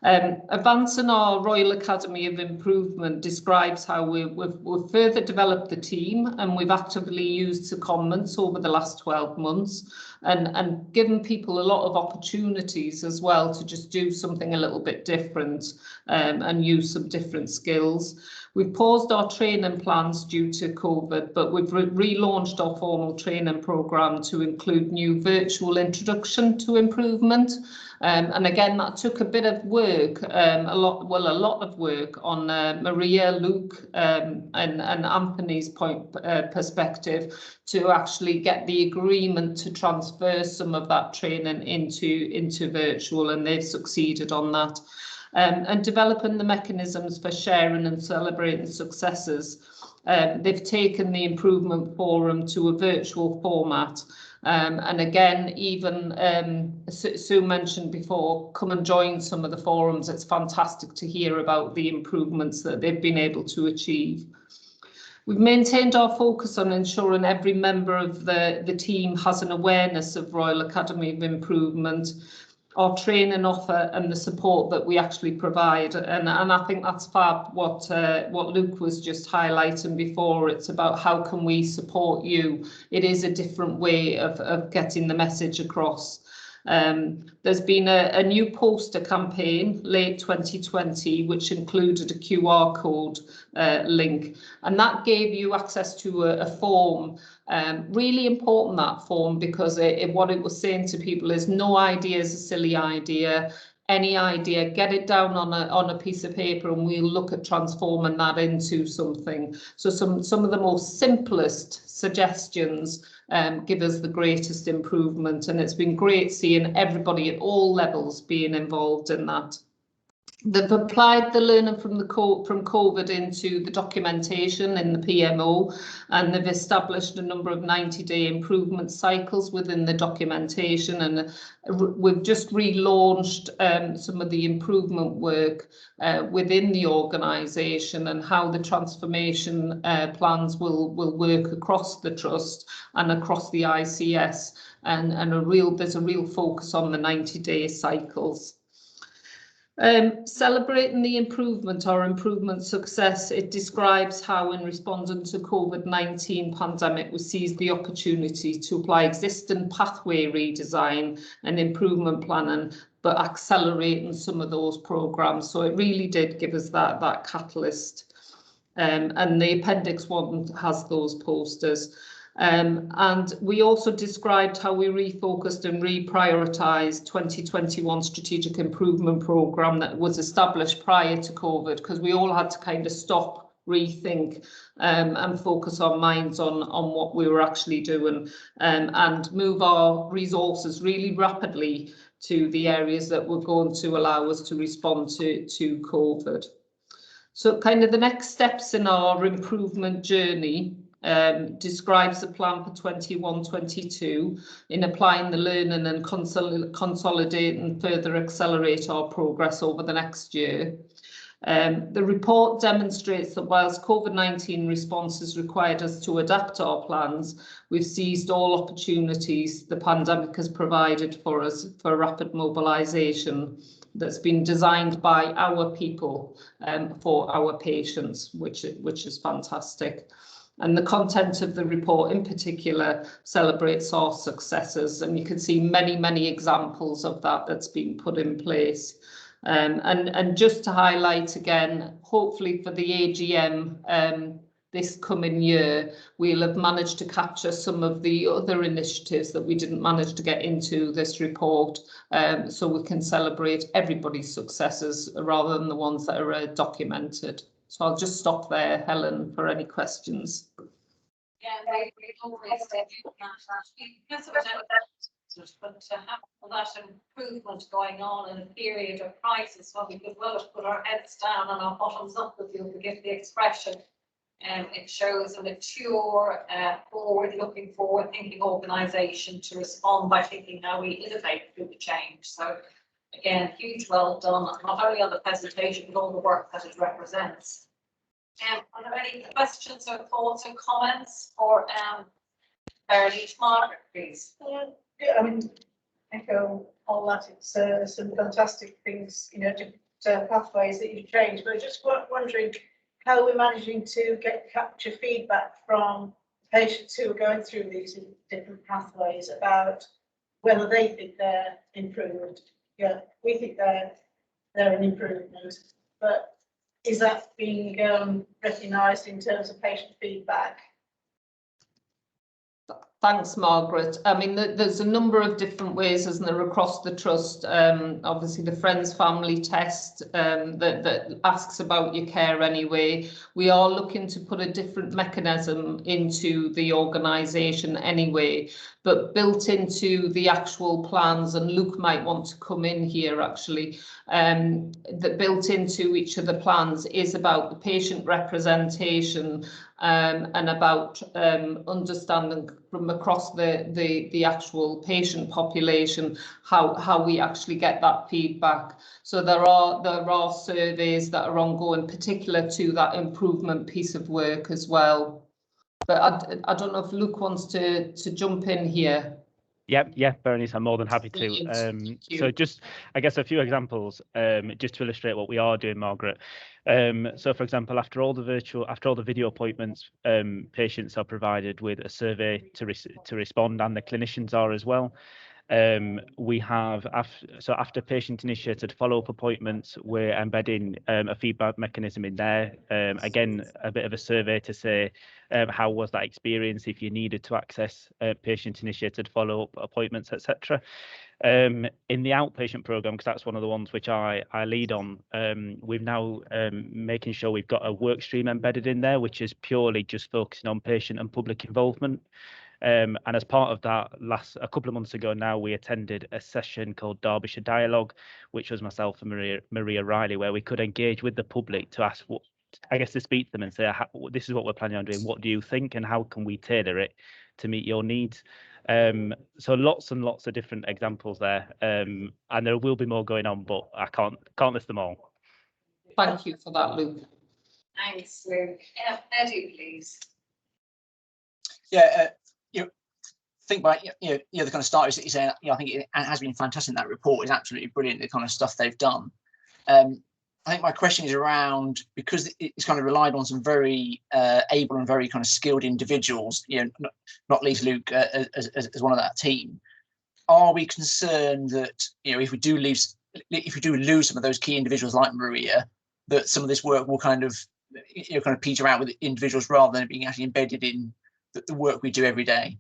Advancing our Royal Academy of Improvement describes how we've further developed the team, and we've actively used secondments over the last 12 months and given people a lot of opportunities as well to just do something a little bit different and use some different skills. We've paused our training plans due to COVID, but we've relaunched our formal training programme to include new virtual introduction to improvement. And again, that took a bit of work, a lot of work on Maria, Luke and Anthony's perspective to actually get the agreement to transfer some of that training into virtual, and they've succeeded on that. And developing the mechanisms for sharing and celebrating successes. They've taken the improvement forum to a virtual format. And again, even Sue mentioned before, come and join some of the forums. It's fantastic to hear about the improvements that they've been able to achieve. We've maintained our focus on ensuring every member of the team has an awareness of Royal Academy of Improvement, our training offer, and the support that we actually provide. And I think that's fab what Luke was just highlighting before. It's about how can we support you. It is a different way of getting the message across. There's been a new poster campaign late 2020, which included a QR code link, and that gave you access to a form. Really important, that form, because what it was saying to people is no idea is a silly idea. Any idea, get it down on a piece of paper, and we'll look at transforming that into something. So some of the most simplest suggestions give us the greatest improvement, and it's been great seeing everybody at all levels being involved in that. They've applied the learning from COVID into the documentation in the PMO, and they've established a number of 90-day improvement cycles within the documentation. And we've just relaunched some of the improvement work within the organisation, and how the transformation plans will work across the trust and across the ICS. And there's a real focus on the 90-day cycles. Celebrating the improvement or improvement success, it describes how, in responding to COVID-19 pandemic, we seized the opportunity to apply existing pathway redesign and improvement planning, but accelerating some of those programmes. So it really did give us that catalyst. And the Appendix 1 has those posters. And we also described how we refocused and reprioritised 2021 strategic improvement programme that was established prior to COVID, because we all had to kind of stop, rethink, and focus our minds on what we were actually doing, and move our resources really rapidly to the areas that were going to allow us to respond to COVID. So kind of the next steps in our improvement journey describes the plan for 21-22 in applying the learning and consolidate and further accelerate our progress over the next year. The report demonstrates that whilst COVID-19 responses required us to adapt our plans, we've seized all opportunities the pandemic has provided for us for rapid mobilisation that's been designed by our people for our patients, which is fantastic. And the content of the report in particular celebrates our successes, and you can see many examples of that's been put in place. And just to highlight again, hopefully for the AGM this coming year, we'll have managed to capture some of the other initiatives that we didn't manage to get into this report, so we can celebrate everybody's successes rather than the ones that are documented. So I'll just stop there, Helen, for any questions. Yeah, we always said you can't but to have that improvement going on in a period of crisis when we could well have put our heads down and our bottoms up, if you'll forgive the expression, it shows a mature, forward-looking, forward-thinking organisation to respond by thinking how we innovate through the change. So again, huge well done, not only on the presentation, but all the work that it represents. Are there any questions or thoughts or comments for Margaret, please? Yeah, I mean, echo all that. It's some fantastic things, you know, different pathways that you've changed. But just wondering how we're managing to capture feedback from patients who are going through these different pathways about whether they think they're improved. Yeah, we think they're an improvement, but is that being recognised in terms of patient feedback? Thanks, Margaret. I mean, there's a number of different ways, isn't there, across the trust. Obviously, the Friends Family Test that asks about your care anyway. We are looking to put a different mechanism into the organisation anyway, but built into the actual plans, and Luke might want to come in here actually, that built into each of the plans is about the patient representation and about understanding from across the actual patient population how we actually get that feedback. So there are surveys that are ongoing, particular to that improvement piece of work as well. But I don't know if Luke wants to jump in here. Yeah, Bernice, I'm more than happy to. So just, I guess, a few examples just to illustrate what we are doing, Margaret. So, for example, after all the video appointments, patients are provided with a survey to respond, and the clinicians are as well. We have, after patient-initiated follow-up appointments, we're embedding a feedback mechanism in there. Again, a bit of a survey to say how was that experience, if you needed to access patient-initiated follow-up appointments, etc. In the outpatient program, because that's one of the ones which I lead on, we've now making sure we've got a work stream embedded in there, which is purely just focusing on patient and public involvement. And as part of that, a couple of months ago now, we attended a session called Derbyshire Dialogue, which was myself and Maria Riley, where we could engage with the public to ask to speak to them and say, this is what we're planning on doing. What do you think, and how can we tailor it to meet your needs? So lots and lots of different examples there, and there will be more going on, but I can't list them all. Thank you for that, Luke. Thanks, Luke. Eddie, please. Yeah, think about the kind of start is I think it has been fantastic. That report is absolutely brilliant. The kind of stuff they've done. I think my question is around, because it's kind of relied on some very able and very kind of skilled individuals. Not least Luke as one of that team. Are we concerned that if we do lose some of those key individuals like Maria, that some of this work will kind of peter out with individuals rather than it being actually embedded in the work we do every day?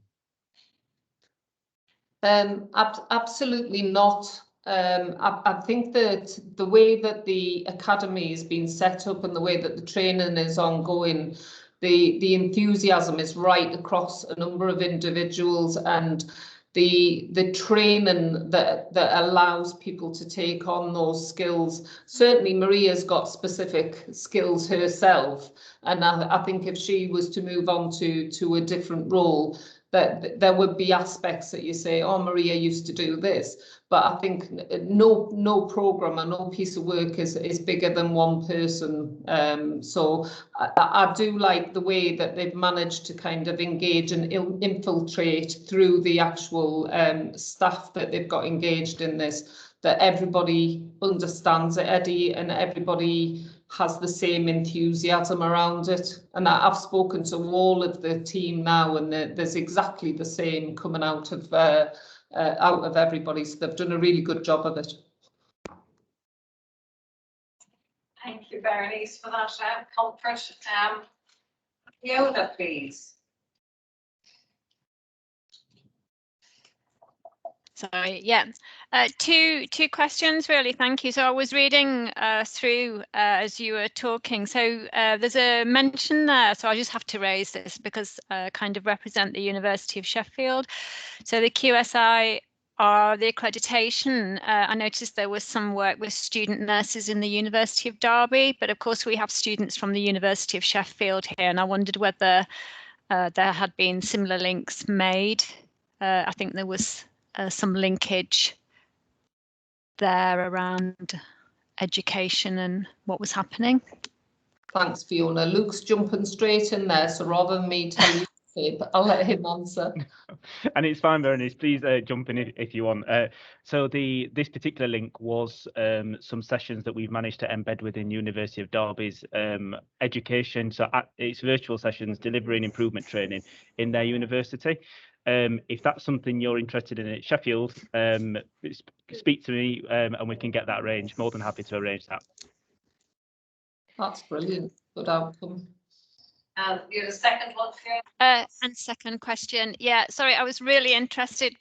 Absolutely not. I think that the way that the academy has been set up and the way that the training is ongoing, the enthusiasm is right across a number of individuals, and the training that allows people to take on those skills. Certainly Maria's got specific skills herself, and I think if she was to move on to a different role, that there would be aspects that you say, oh, Maria used to do this, but I think no program or no piece of work is bigger than one person. So I do like the way that they've managed to kind of engage and infiltrate through the actual staff that they've got engaged in this, that everybody understands it, Eddie, and everybody has the same enthusiasm around it. And I've spoken to all of the team now, and there's exactly the same coming out of everybody. So they've done a really good job of it. Thank you, Bernice, for that comfort. Fiona, please. Sorry, yeah. Two questions, really. Thank you. So I was reading through as you were talking. So there's a mention there. So I just have to raise this because I kind of represent the University of Sheffield. So the QSI are the accreditation. I noticed there was some work with student nurses in the University of Derby, but of course we have students from the University of Sheffield here, and I wondered whether there had been similar links made. I think there was some linkage there around education and what was happening. Thanks, Fiona. Luke's jumping straight in there, so rather than me tell you, I'll let him answer. And it's fine, Bernice, please jump in if you want. So this particular link was some sessions that we've managed to embed within University of Derby's education. So it's virtual sessions delivering improvement training in their university. If that's something you're interested in at Sheffield, speak to me and we can get that arranged. More than happy to arrange that. That's brilliant. Good outcome. And the second one, Fiona? And second question, yeah, sorry, I was really interested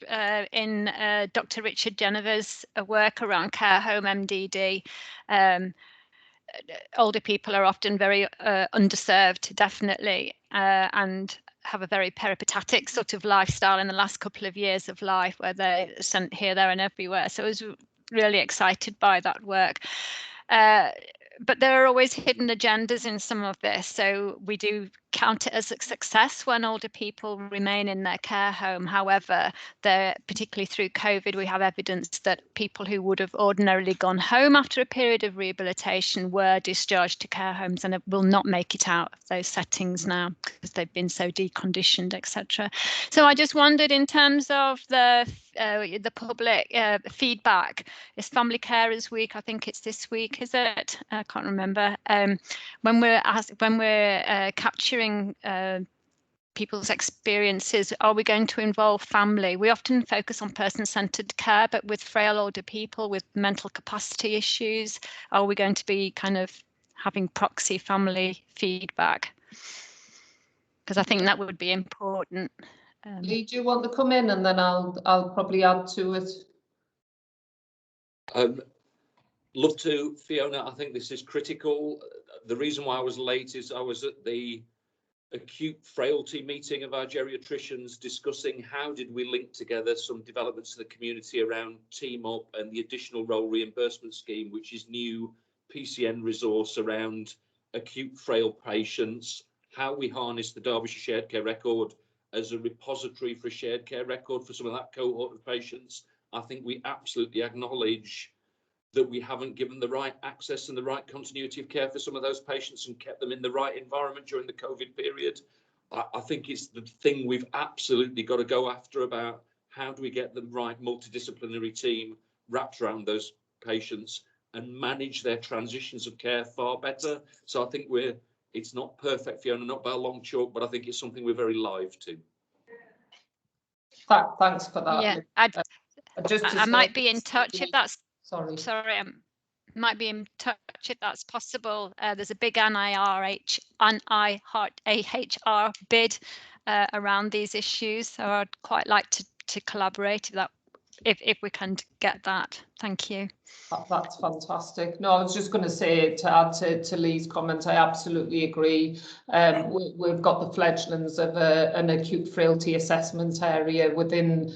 in Dr. Richard Jennifer's work around care home MDD. Older people are often very underserved, definitely, and have a very peripatetic sort of lifestyle in the last couple of years of life, where they're sent here, there and everywhere. So I was really excited by that work. But there are always hidden agendas in some of this. So we do count it as a success when older people remain in their care home. However, particularly through COVID, we have evidence that people who would have ordinarily gone home after a period of rehabilitation were discharged to care homes and will not make it out of those settings now because they've been so deconditioned, etc. So I just wondered, in terms of the public feedback, it's Family Carers Week. I think it's this week, is it? I can't remember. When we're capturing people's experiences, are we going to involve family? We often focus on person-centered care, but with frail older people with mental capacity issues, are we going to be kind of having proxy family feedback? Because I think that would be important. Lee, do you want to come in, and then I'll probably add to it? Love to, Fiona. I think this is critical. The reason why I was late is I was at the acute frailty meeting of our geriatricians, discussing how did we link together some developments in the community around Team Up and the additional role reimbursement scheme, which is new PCN resource around acute frail patients, how we harness the Derbyshire Shared Care Record as a repository for a shared care record for some of that cohort of patients. I think we absolutely acknowledge that we haven't given the right access and the right continuity of care for some of those patients and kept them in the right environment during the COVID period. I think it's the thing we've absolutely got to go after about how do we get the right multidisciplinary team wrapped around those patients and manage their transitions of care far better. So I think it's not perfect, Fiona, not by a long chalk, but I think it's something we're very live to. Thanks for that. Yeah, I might be in touch if that's sorry. Might be in touch if that's possible. There's a big NIHR bid around these issues, so I'd quite like to collaborate if we can get that. Thank you. That's fantastic. No, I was just going to say, to add to Lee's comment, I absolutely agree. We've got the fledglings of an acute frailty assessment area within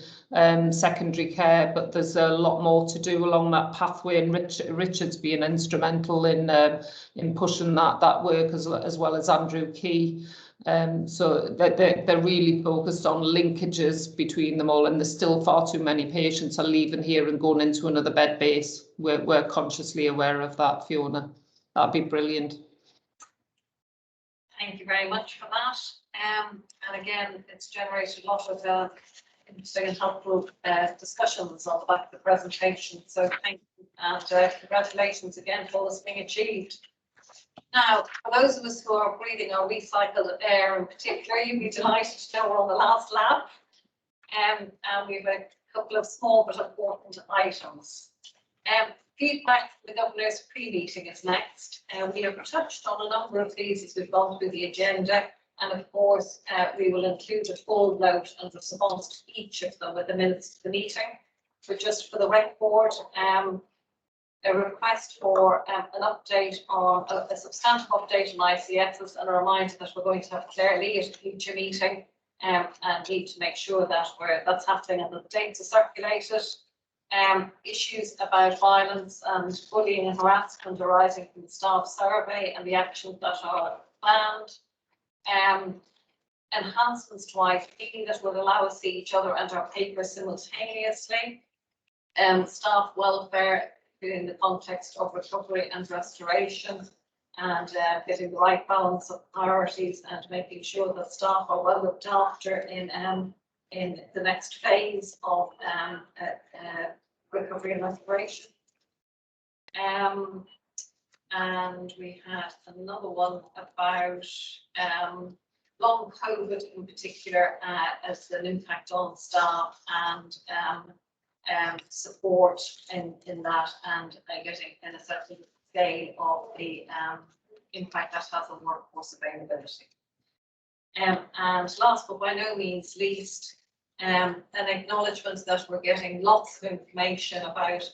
secondary care, but there's a lot more to do along that pathway, and Richard's been instrumental in pushing that work as well as Andrew Key. So they're really focused on linkages between them all, and there's still far too many patients are leaving here and going into another bed base. We're consciously aware of that, Fiona. That'd be brilliant. Thank you very much for that. And again, it's generated a lot of interesting and helpful discussions on the back of the presentation. So thank you, and congratulations again for all that's being achieved. Now, for those of us who are breathing our recycled air in particular, you'll be delighted to know we're on the last lap. And we have a couple of small but important items. Feedback from the Governor's pre-meeting is next. We have touched on a number of these as we've gone through the agenda. And of course, we will include a full note and response to each of them with the minutes of the meeting. But just for the record, a request for an update on a substantive update on ICSs, and a reminder that we're going to have Claire Lee at a future meeting and need to make sure that that's happening and the dates are circulated. Issues about violence and bullying and harassment arising from the staff survey and the actions that are planned. Enhancements to IP that will allow us to see each other and our papers simultaneously. Staff welfare in the context of recovery and restoration, and getting the right balance of priorities and making sure that staff are well looked after in the next phase of recovery and restoration. And we had another one about long COVID in particular as an impact on staff, and support in that, and getting an assessment scale of the impact that has on workforce availability. And last but by no means least, an acknowledgement that we're getting lots of information about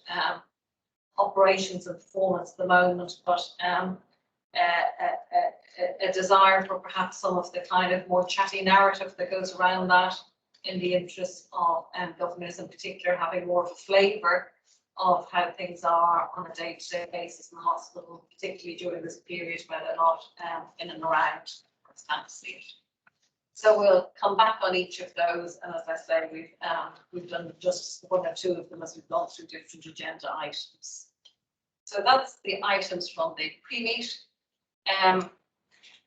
operations and performance at the moment, but a desire for perhaps some of the kind of more chatty narrative that goes around that, in the interest of governors in particular having more of a flavour of how things are on a day-to-day basis in the hospital, particularly during this period where they're not in and around substantially. So we'll come back on each of those, and as I say, we've done just one or two of them as we've gone through different agenda items. So that's the items from the pre-meet.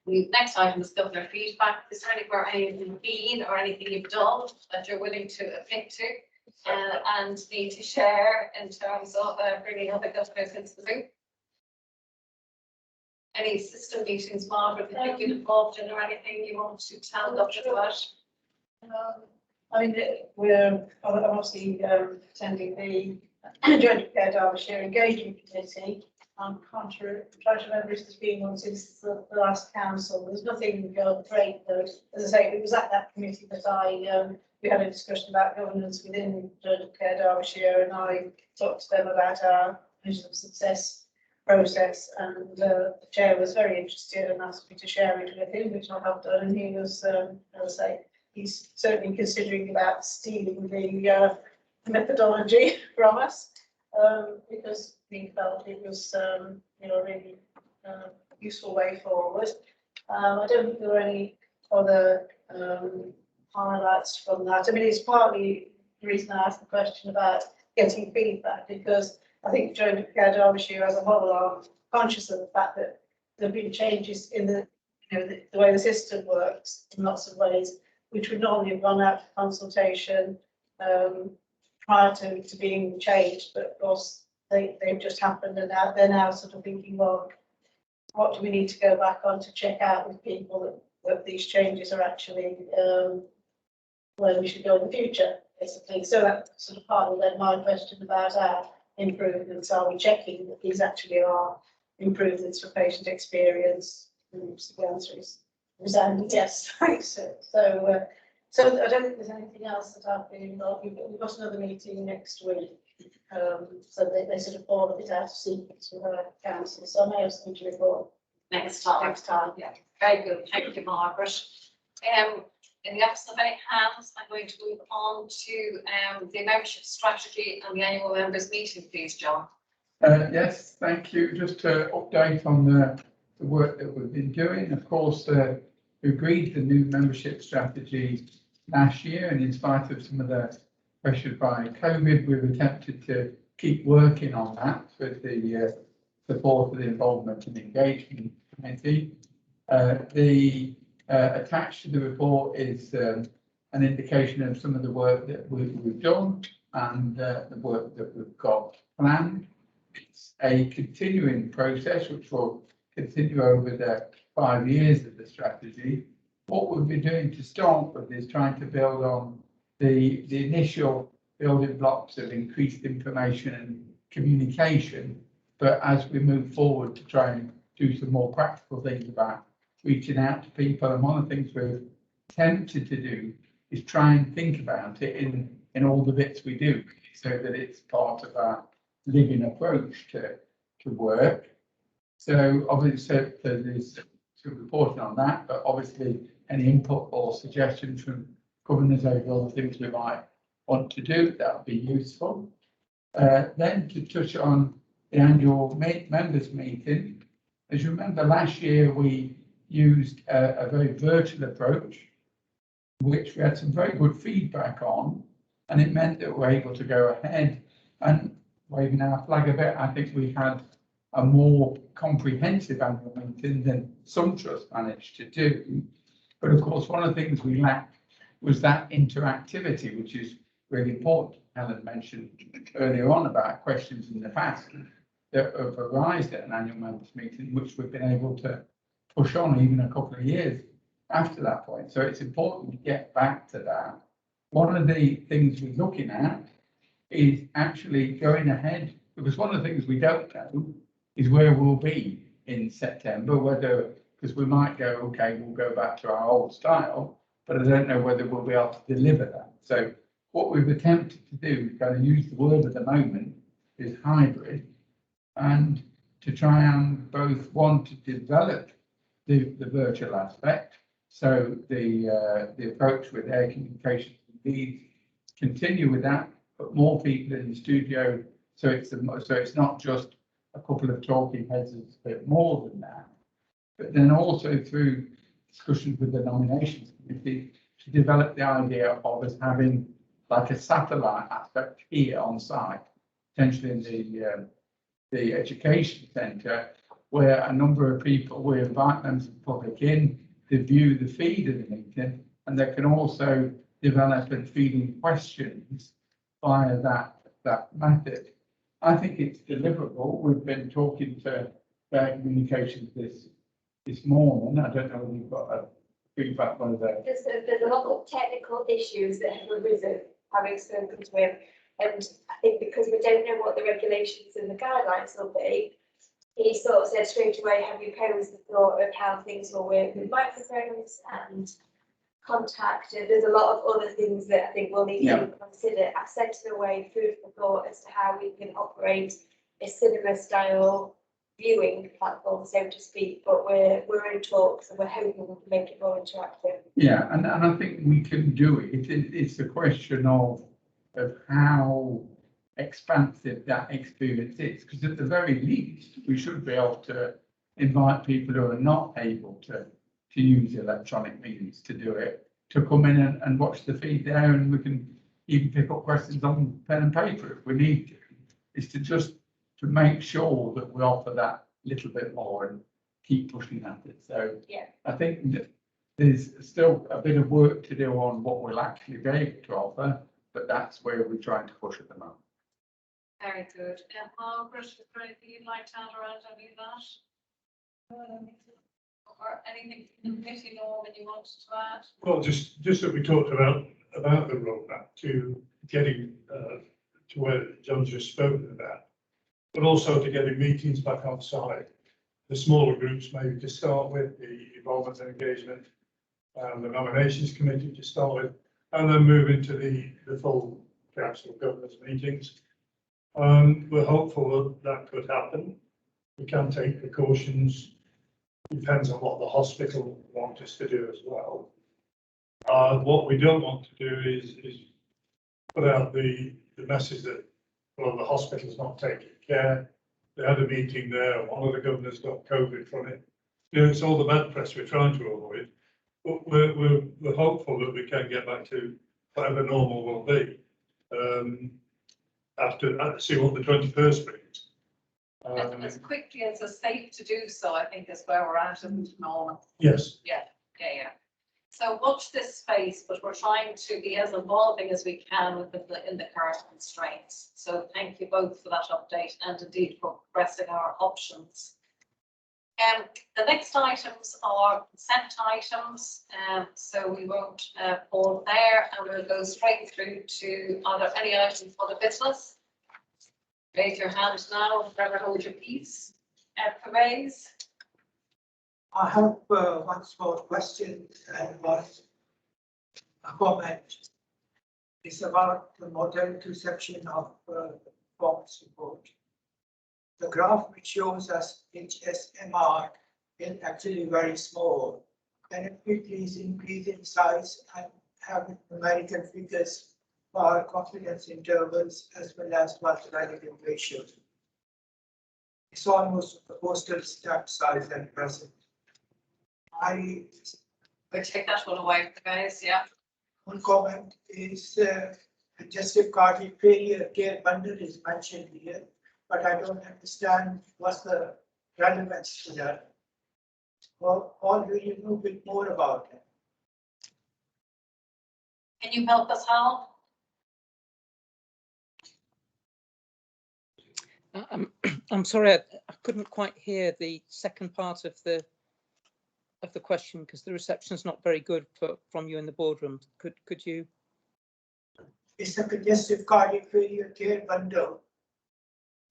The next item is governor feedback. Is there anywhere anything been or anything you've done that you're willing to admit to and need to share in terms of bringing other governors into the loop? Any system meetings, Margaret, that you've been involved in, or anything you want to tell governors about? I mean, we're obviously attending the Joint Care Derbyshire Engagement Committee. I'm trying to remember if there's been one since the last council. There's nothing great though. As I say, it was at that committee that we had a discussion about governance within Joint Care Derbyshire, and I talked to them about our measures of success process, and the chair was very interested and asked me to share it with him, which I have done, and he was, as I say, he's certainly considering about stealing the methodology from us, because we felt it was you know, really useful way forward. I don't think there were any other highlights from that. I mean, it's partly the reason I asked the question about getting feedback, because I think during Derbyshire as a whole are conscious of the fact that there have been changes in the, you know, the way the system works in lots of ways, which would normally have gone out for consultation prior to being changed, but of course they've just happened, and now they're now sort of thinking, well, what do we need to go back on to check out with people that these changes are actually where we should go in the future, basically. So that sort of partly led my question about our improvements. Are we checking that these actually are improvements for patient experience? And the answer is resounding yes. Thanks. So I don't think there's anything else that I've been involved in. We've got another meeting next week. So they sort of fall a bit out of sequence with our council. So I may have something to report Next time. Yeah. Very good. Thank you, Margaret. In the absence of any hands, I'm going to move on to the membership strategy and the annual members meeting, please, John. Yes, thank you. Just to update on the work that we've been doing. Of course, we agreed the new membership strategy last year, and in spite of some of the pressure by COVID, we've attempted to keep working on that with the support of the Involvement and Engagement Committee. Attached to the report is an indication of some of the work that we've done and the work that we've got planned. It's a continuing process which will continue over the 5 years of the strategy. What we've been doing to start with is trying to build on the initial building blocks of increased information and communication, but as we move forward to try and do some more practical things about reaching out to people. And one of the things we're tempted to do is try and think about it in all the bits we do, so that it's part of our living approach to work. So obviously there's some reporting on that, but obviously any input or suggestions from governors over all the things we might want to do, that would be useful. Then to touch on the annual members meeting, as you remember last year we used a very virtual approach, which we had some very good feedback on, and it meant that we were able to go ahead and waving our flag a bit. I think we had a more comprehensive annual meeting than some trusts managed to do. But of course, one of the things we lacked was that interactivity, which is really important. Helen mentioned earlier on about questions in the past that have arisen at an annual members meeting, which we've been able to push on even a couple of years after that point. So it's important to get back to that. One of the things we're looking at is actually going ahead, because one of the things we don't know is where we'll be in September, whether, because we might go, okay, we'll go back to our old style, but I don't know whether we'll be able to deliver that. So what we've attempted to do, kind of use the word at the moment, is hybrid, and to try and both want to develop the virtual aspect, so the approach with air communications and leads, continue with that, but more people in the studio, so it's not just a couple of talking heads, it's a bit more than that. But then also through discussions with the nominations committee to develop the idea of us having like a satellite aspect here on site, potentially in the education centre, where a number of people, we invite members of the public in to view the feed of the meeting, and they can also develop and feed in questions via that method. I think it's deliverable. We've been talking to communications this morning. I don't know whether you've got a feedback on that. There's a lot of technical issues that have arisen, having spoken to him, and I think because we don't know what the regulations and the guidelines will be, he sort of said straight away, have you posed the thought of how things will work with microphones and contact? There's a lot of other things that I think we'll need to consider. I've sent away food for thought as to how we can operate a cinema style viewing platform, so to speak, but we're in talks and we're hoping we can make it more interactive. Yeah, and I think we can do it. It's a question of how expansive that experience is, because at the very least, we should be able to invite people who are not able to use electronic means to do it, to come in and watch the feed there, and we can even pick up questions on pen and paper if we need to. Is to just to make sure that we offer that little bit more and keep pushing at it. So yeah, I think that there's still a bit of work to do on what we'll actually be able to offer, but that's where we're trying to push at the moment. Very good. Margaret, is there anything you'd like to add around any of that? Or anything from the committee, Norman, you wanted to add? Well, just that we talked about the roadmap to getting to where John's just spoken about, but also to getting meetings back on site. The smaller groups maybe to start with, the involvement and engagement, the nominations committee to start with, and then move into the full council of governors meetings. We're hopeful that could happen. We can take precautions. Depends on what the hospital want us to do as well. What we don't want to do is put out the message that, well, the hospital's not taking care. They had a meeting there, one of the governors got COVID from it. You know, it's all the bad press we're trying to avoid. But we're hopeful that we can get back to whatever normal will be after see what the 21st brings. As quickly as it's safe to do so, I think is where we're at at the moment. Yes. Yeah. So watch this space, but we're trying to be as evolving as we can in the current constraints. So thank you both for that update and indeed for progressing our options. The next items are consent items, so we won't pause there, and we'll go straight through to, are there any items for the business? Raise your hand now, and never hold your peace. Pervez. I have one small question and one comment. It's about the modality section of the performance report. The graph which shows us HSMR is actually very small. Can it please increase in size and have numerical figures for confidence intervals as well as multivariate ratios? It's almost the postal stamp size at present. We'll take that one away, guys. Yeah. One comment is congestive cardiac failure care bundle is mentioned here, but I don't understand what's the relevance to that. Well, or do you know a bit more about it? Can you help us, Hal? I'm sorry, I couldn't quite hear the second part of the question because the reception is not very good from you in the boardroom. Could you? It's a congestive cardiac failure care bundle,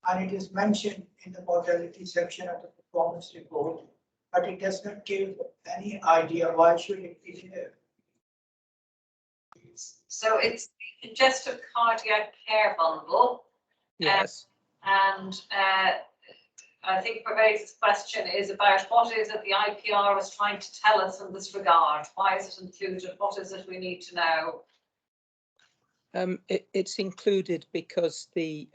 and it is mentioned in the mortality section of the performance report, but it does not give any idea why should it be here. So it's the congestive cardiac care bundle. Yes. And I think Pervez's question is about what is it the IPR is trying to tell us in this regard? Why is it included? What is it we need to know? It's included because the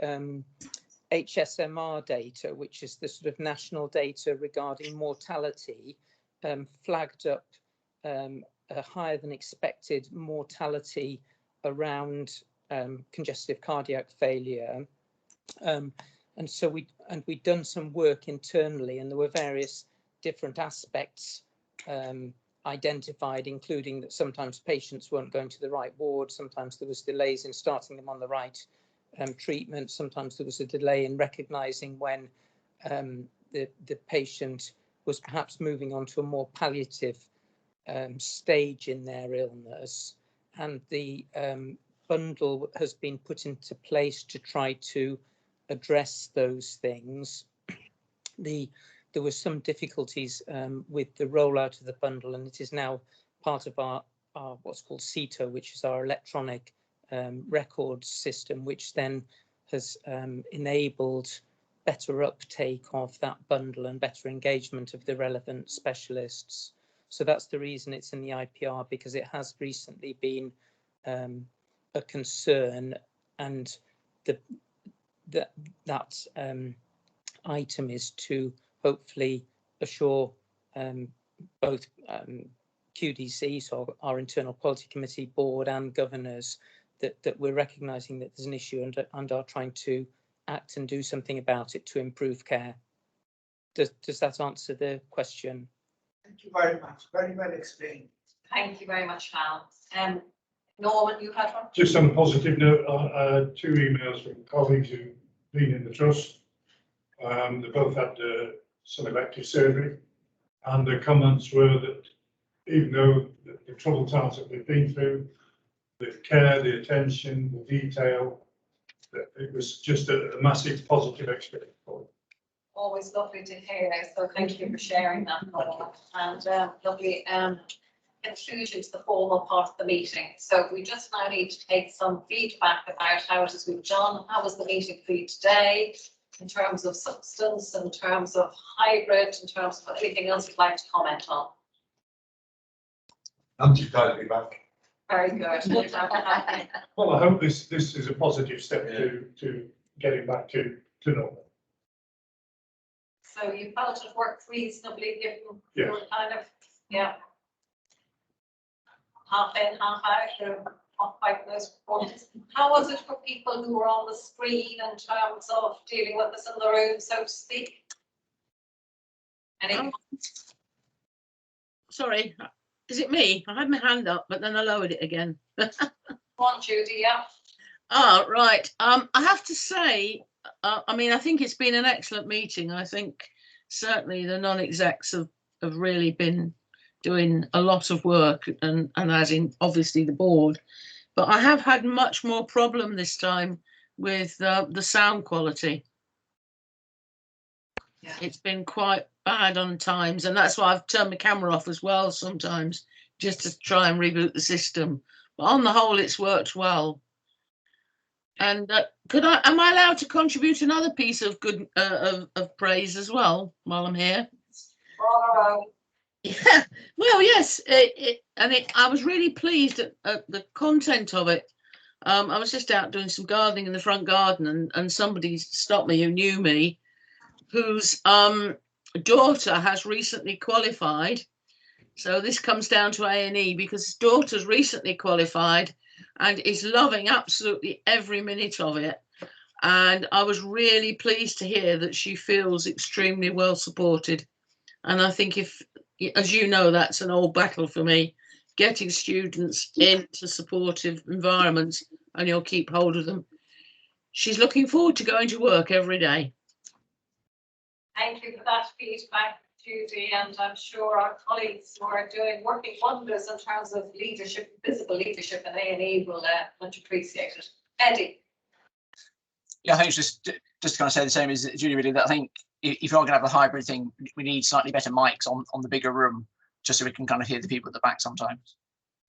HSMR data, which is the sort of national data regarding mortality, flagged up a higher than expected mortality around congestive cardiac failure. And so we'd done some work internally, and there were various different aspects identified, including that sometimes patients weren't going to the right ward, sometimes there was delays in starting them on the right treatment, sometimes there was a delay in recognising when the patient was perhaps moving on to a more palliative stage in their illness. And the bundle has been put into place to try to address those things. There were some difficulties with the rollout of the bundle, and it is now part of our what's called CETO, which is our electronic record system, which then has enabled better uptake of that bundle and better engagement of the relevant specialists. So that's the reason it's in the IPR, because it has recently been a concern, and that item is to hopefully assure both QDC, so our Internal Quality Committee, board and governors, that we're recognising that there's an issue and are trying to act and do something about it to improve care. Does that answer the question? Thank you very much. Very well explained. Thank you very much, Val. Norman, you had one? Just on a positive note, 2 emails from colleagues who've been in the trust. They both had some elective surgery, and the comments were that even though the troubled times that we've been through, the care, the attention, the detail, that it was just a massive positive experience for them. Always lovely to hear, so thank you for sharing that, Norman. And lovely conclusion to the formal part of the meeting. So we just now need to take some feedback about how it is we've done. How was the meeting for you today, in terms of substance, in terms of hybrid, in terms of anything else you'd like to comment on? I'm just glad to be back. Very good. Well, I hope this is a positive step to getting back to normal. So you felt it worked reasonably, given Yes. your kind of, yeah, half in, half out, or not quite those performances. How was it for people who were on the screen in terms of dealing with us in the room, so to speak? Any? Sorry, is it me? I had my hand up, but then I lowered it again. Go on, Judy, yeah. Oh, right. I have to say, I mean, I think it's been an excellent meeting. I think certainly the non-execs have really been doing a lot of work, and as in obviously the board. But I have had much more problem this time with the sound quality. Yeah. It's been quite bad on times, and that's why I've turned my camera off as well sometimes, just to try and reboot the system. But on the whole, it's worked well. And am I allowed to contribute another piece of good of praise as well while I'm here? Yeah, well, yes, I was really pleased at the content of it. I was just out doing some gardening in the front garden, and somebody stopped me who knew me, whose daughter has recently qualified. So this comes down to A&E, because his daughter's recently qualified and is loving absolutely every minute of it. And I was really pleased to hear that she feels extremely well supported. And I think, if, as you know, that's an old battle for me, getting students into supportive environments, and you'll keep hold of them. She's looking forward to going to work every day. Thank you for that feedback, Judy, and I'm sure our colleagues who are working wonders in terms of leadership, visible leadership in A&E will much appreciate it. Eddie. Yeah, I think it's just kind of say the same as Julie really, that I think if you're going to have a hybrid thing, we need slightly better mics on the bigger room, just so we can kind of hear the people at the back sometimes.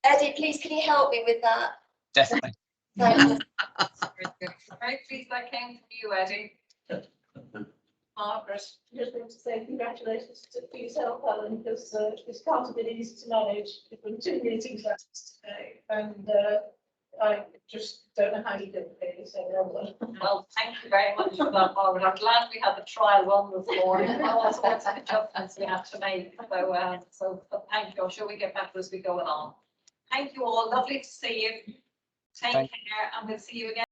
Eddie, please, can you help me with that? Definitely. Very pleased that came from you, Eddie. Margaret. Just want to say congratulations to yourself, Helen, because this can't have been easy to manage from 2 meetings last today, and I just don't know how you did it, really, so well done. Well, thank you very much for that, Margaret. I'm glad we had the trial run this morning. All sorts of adjustments we had to make. So thank you. I'm sure we get better as we go along. Thank you all. Lovely to see you. Take care, and we'll see you again.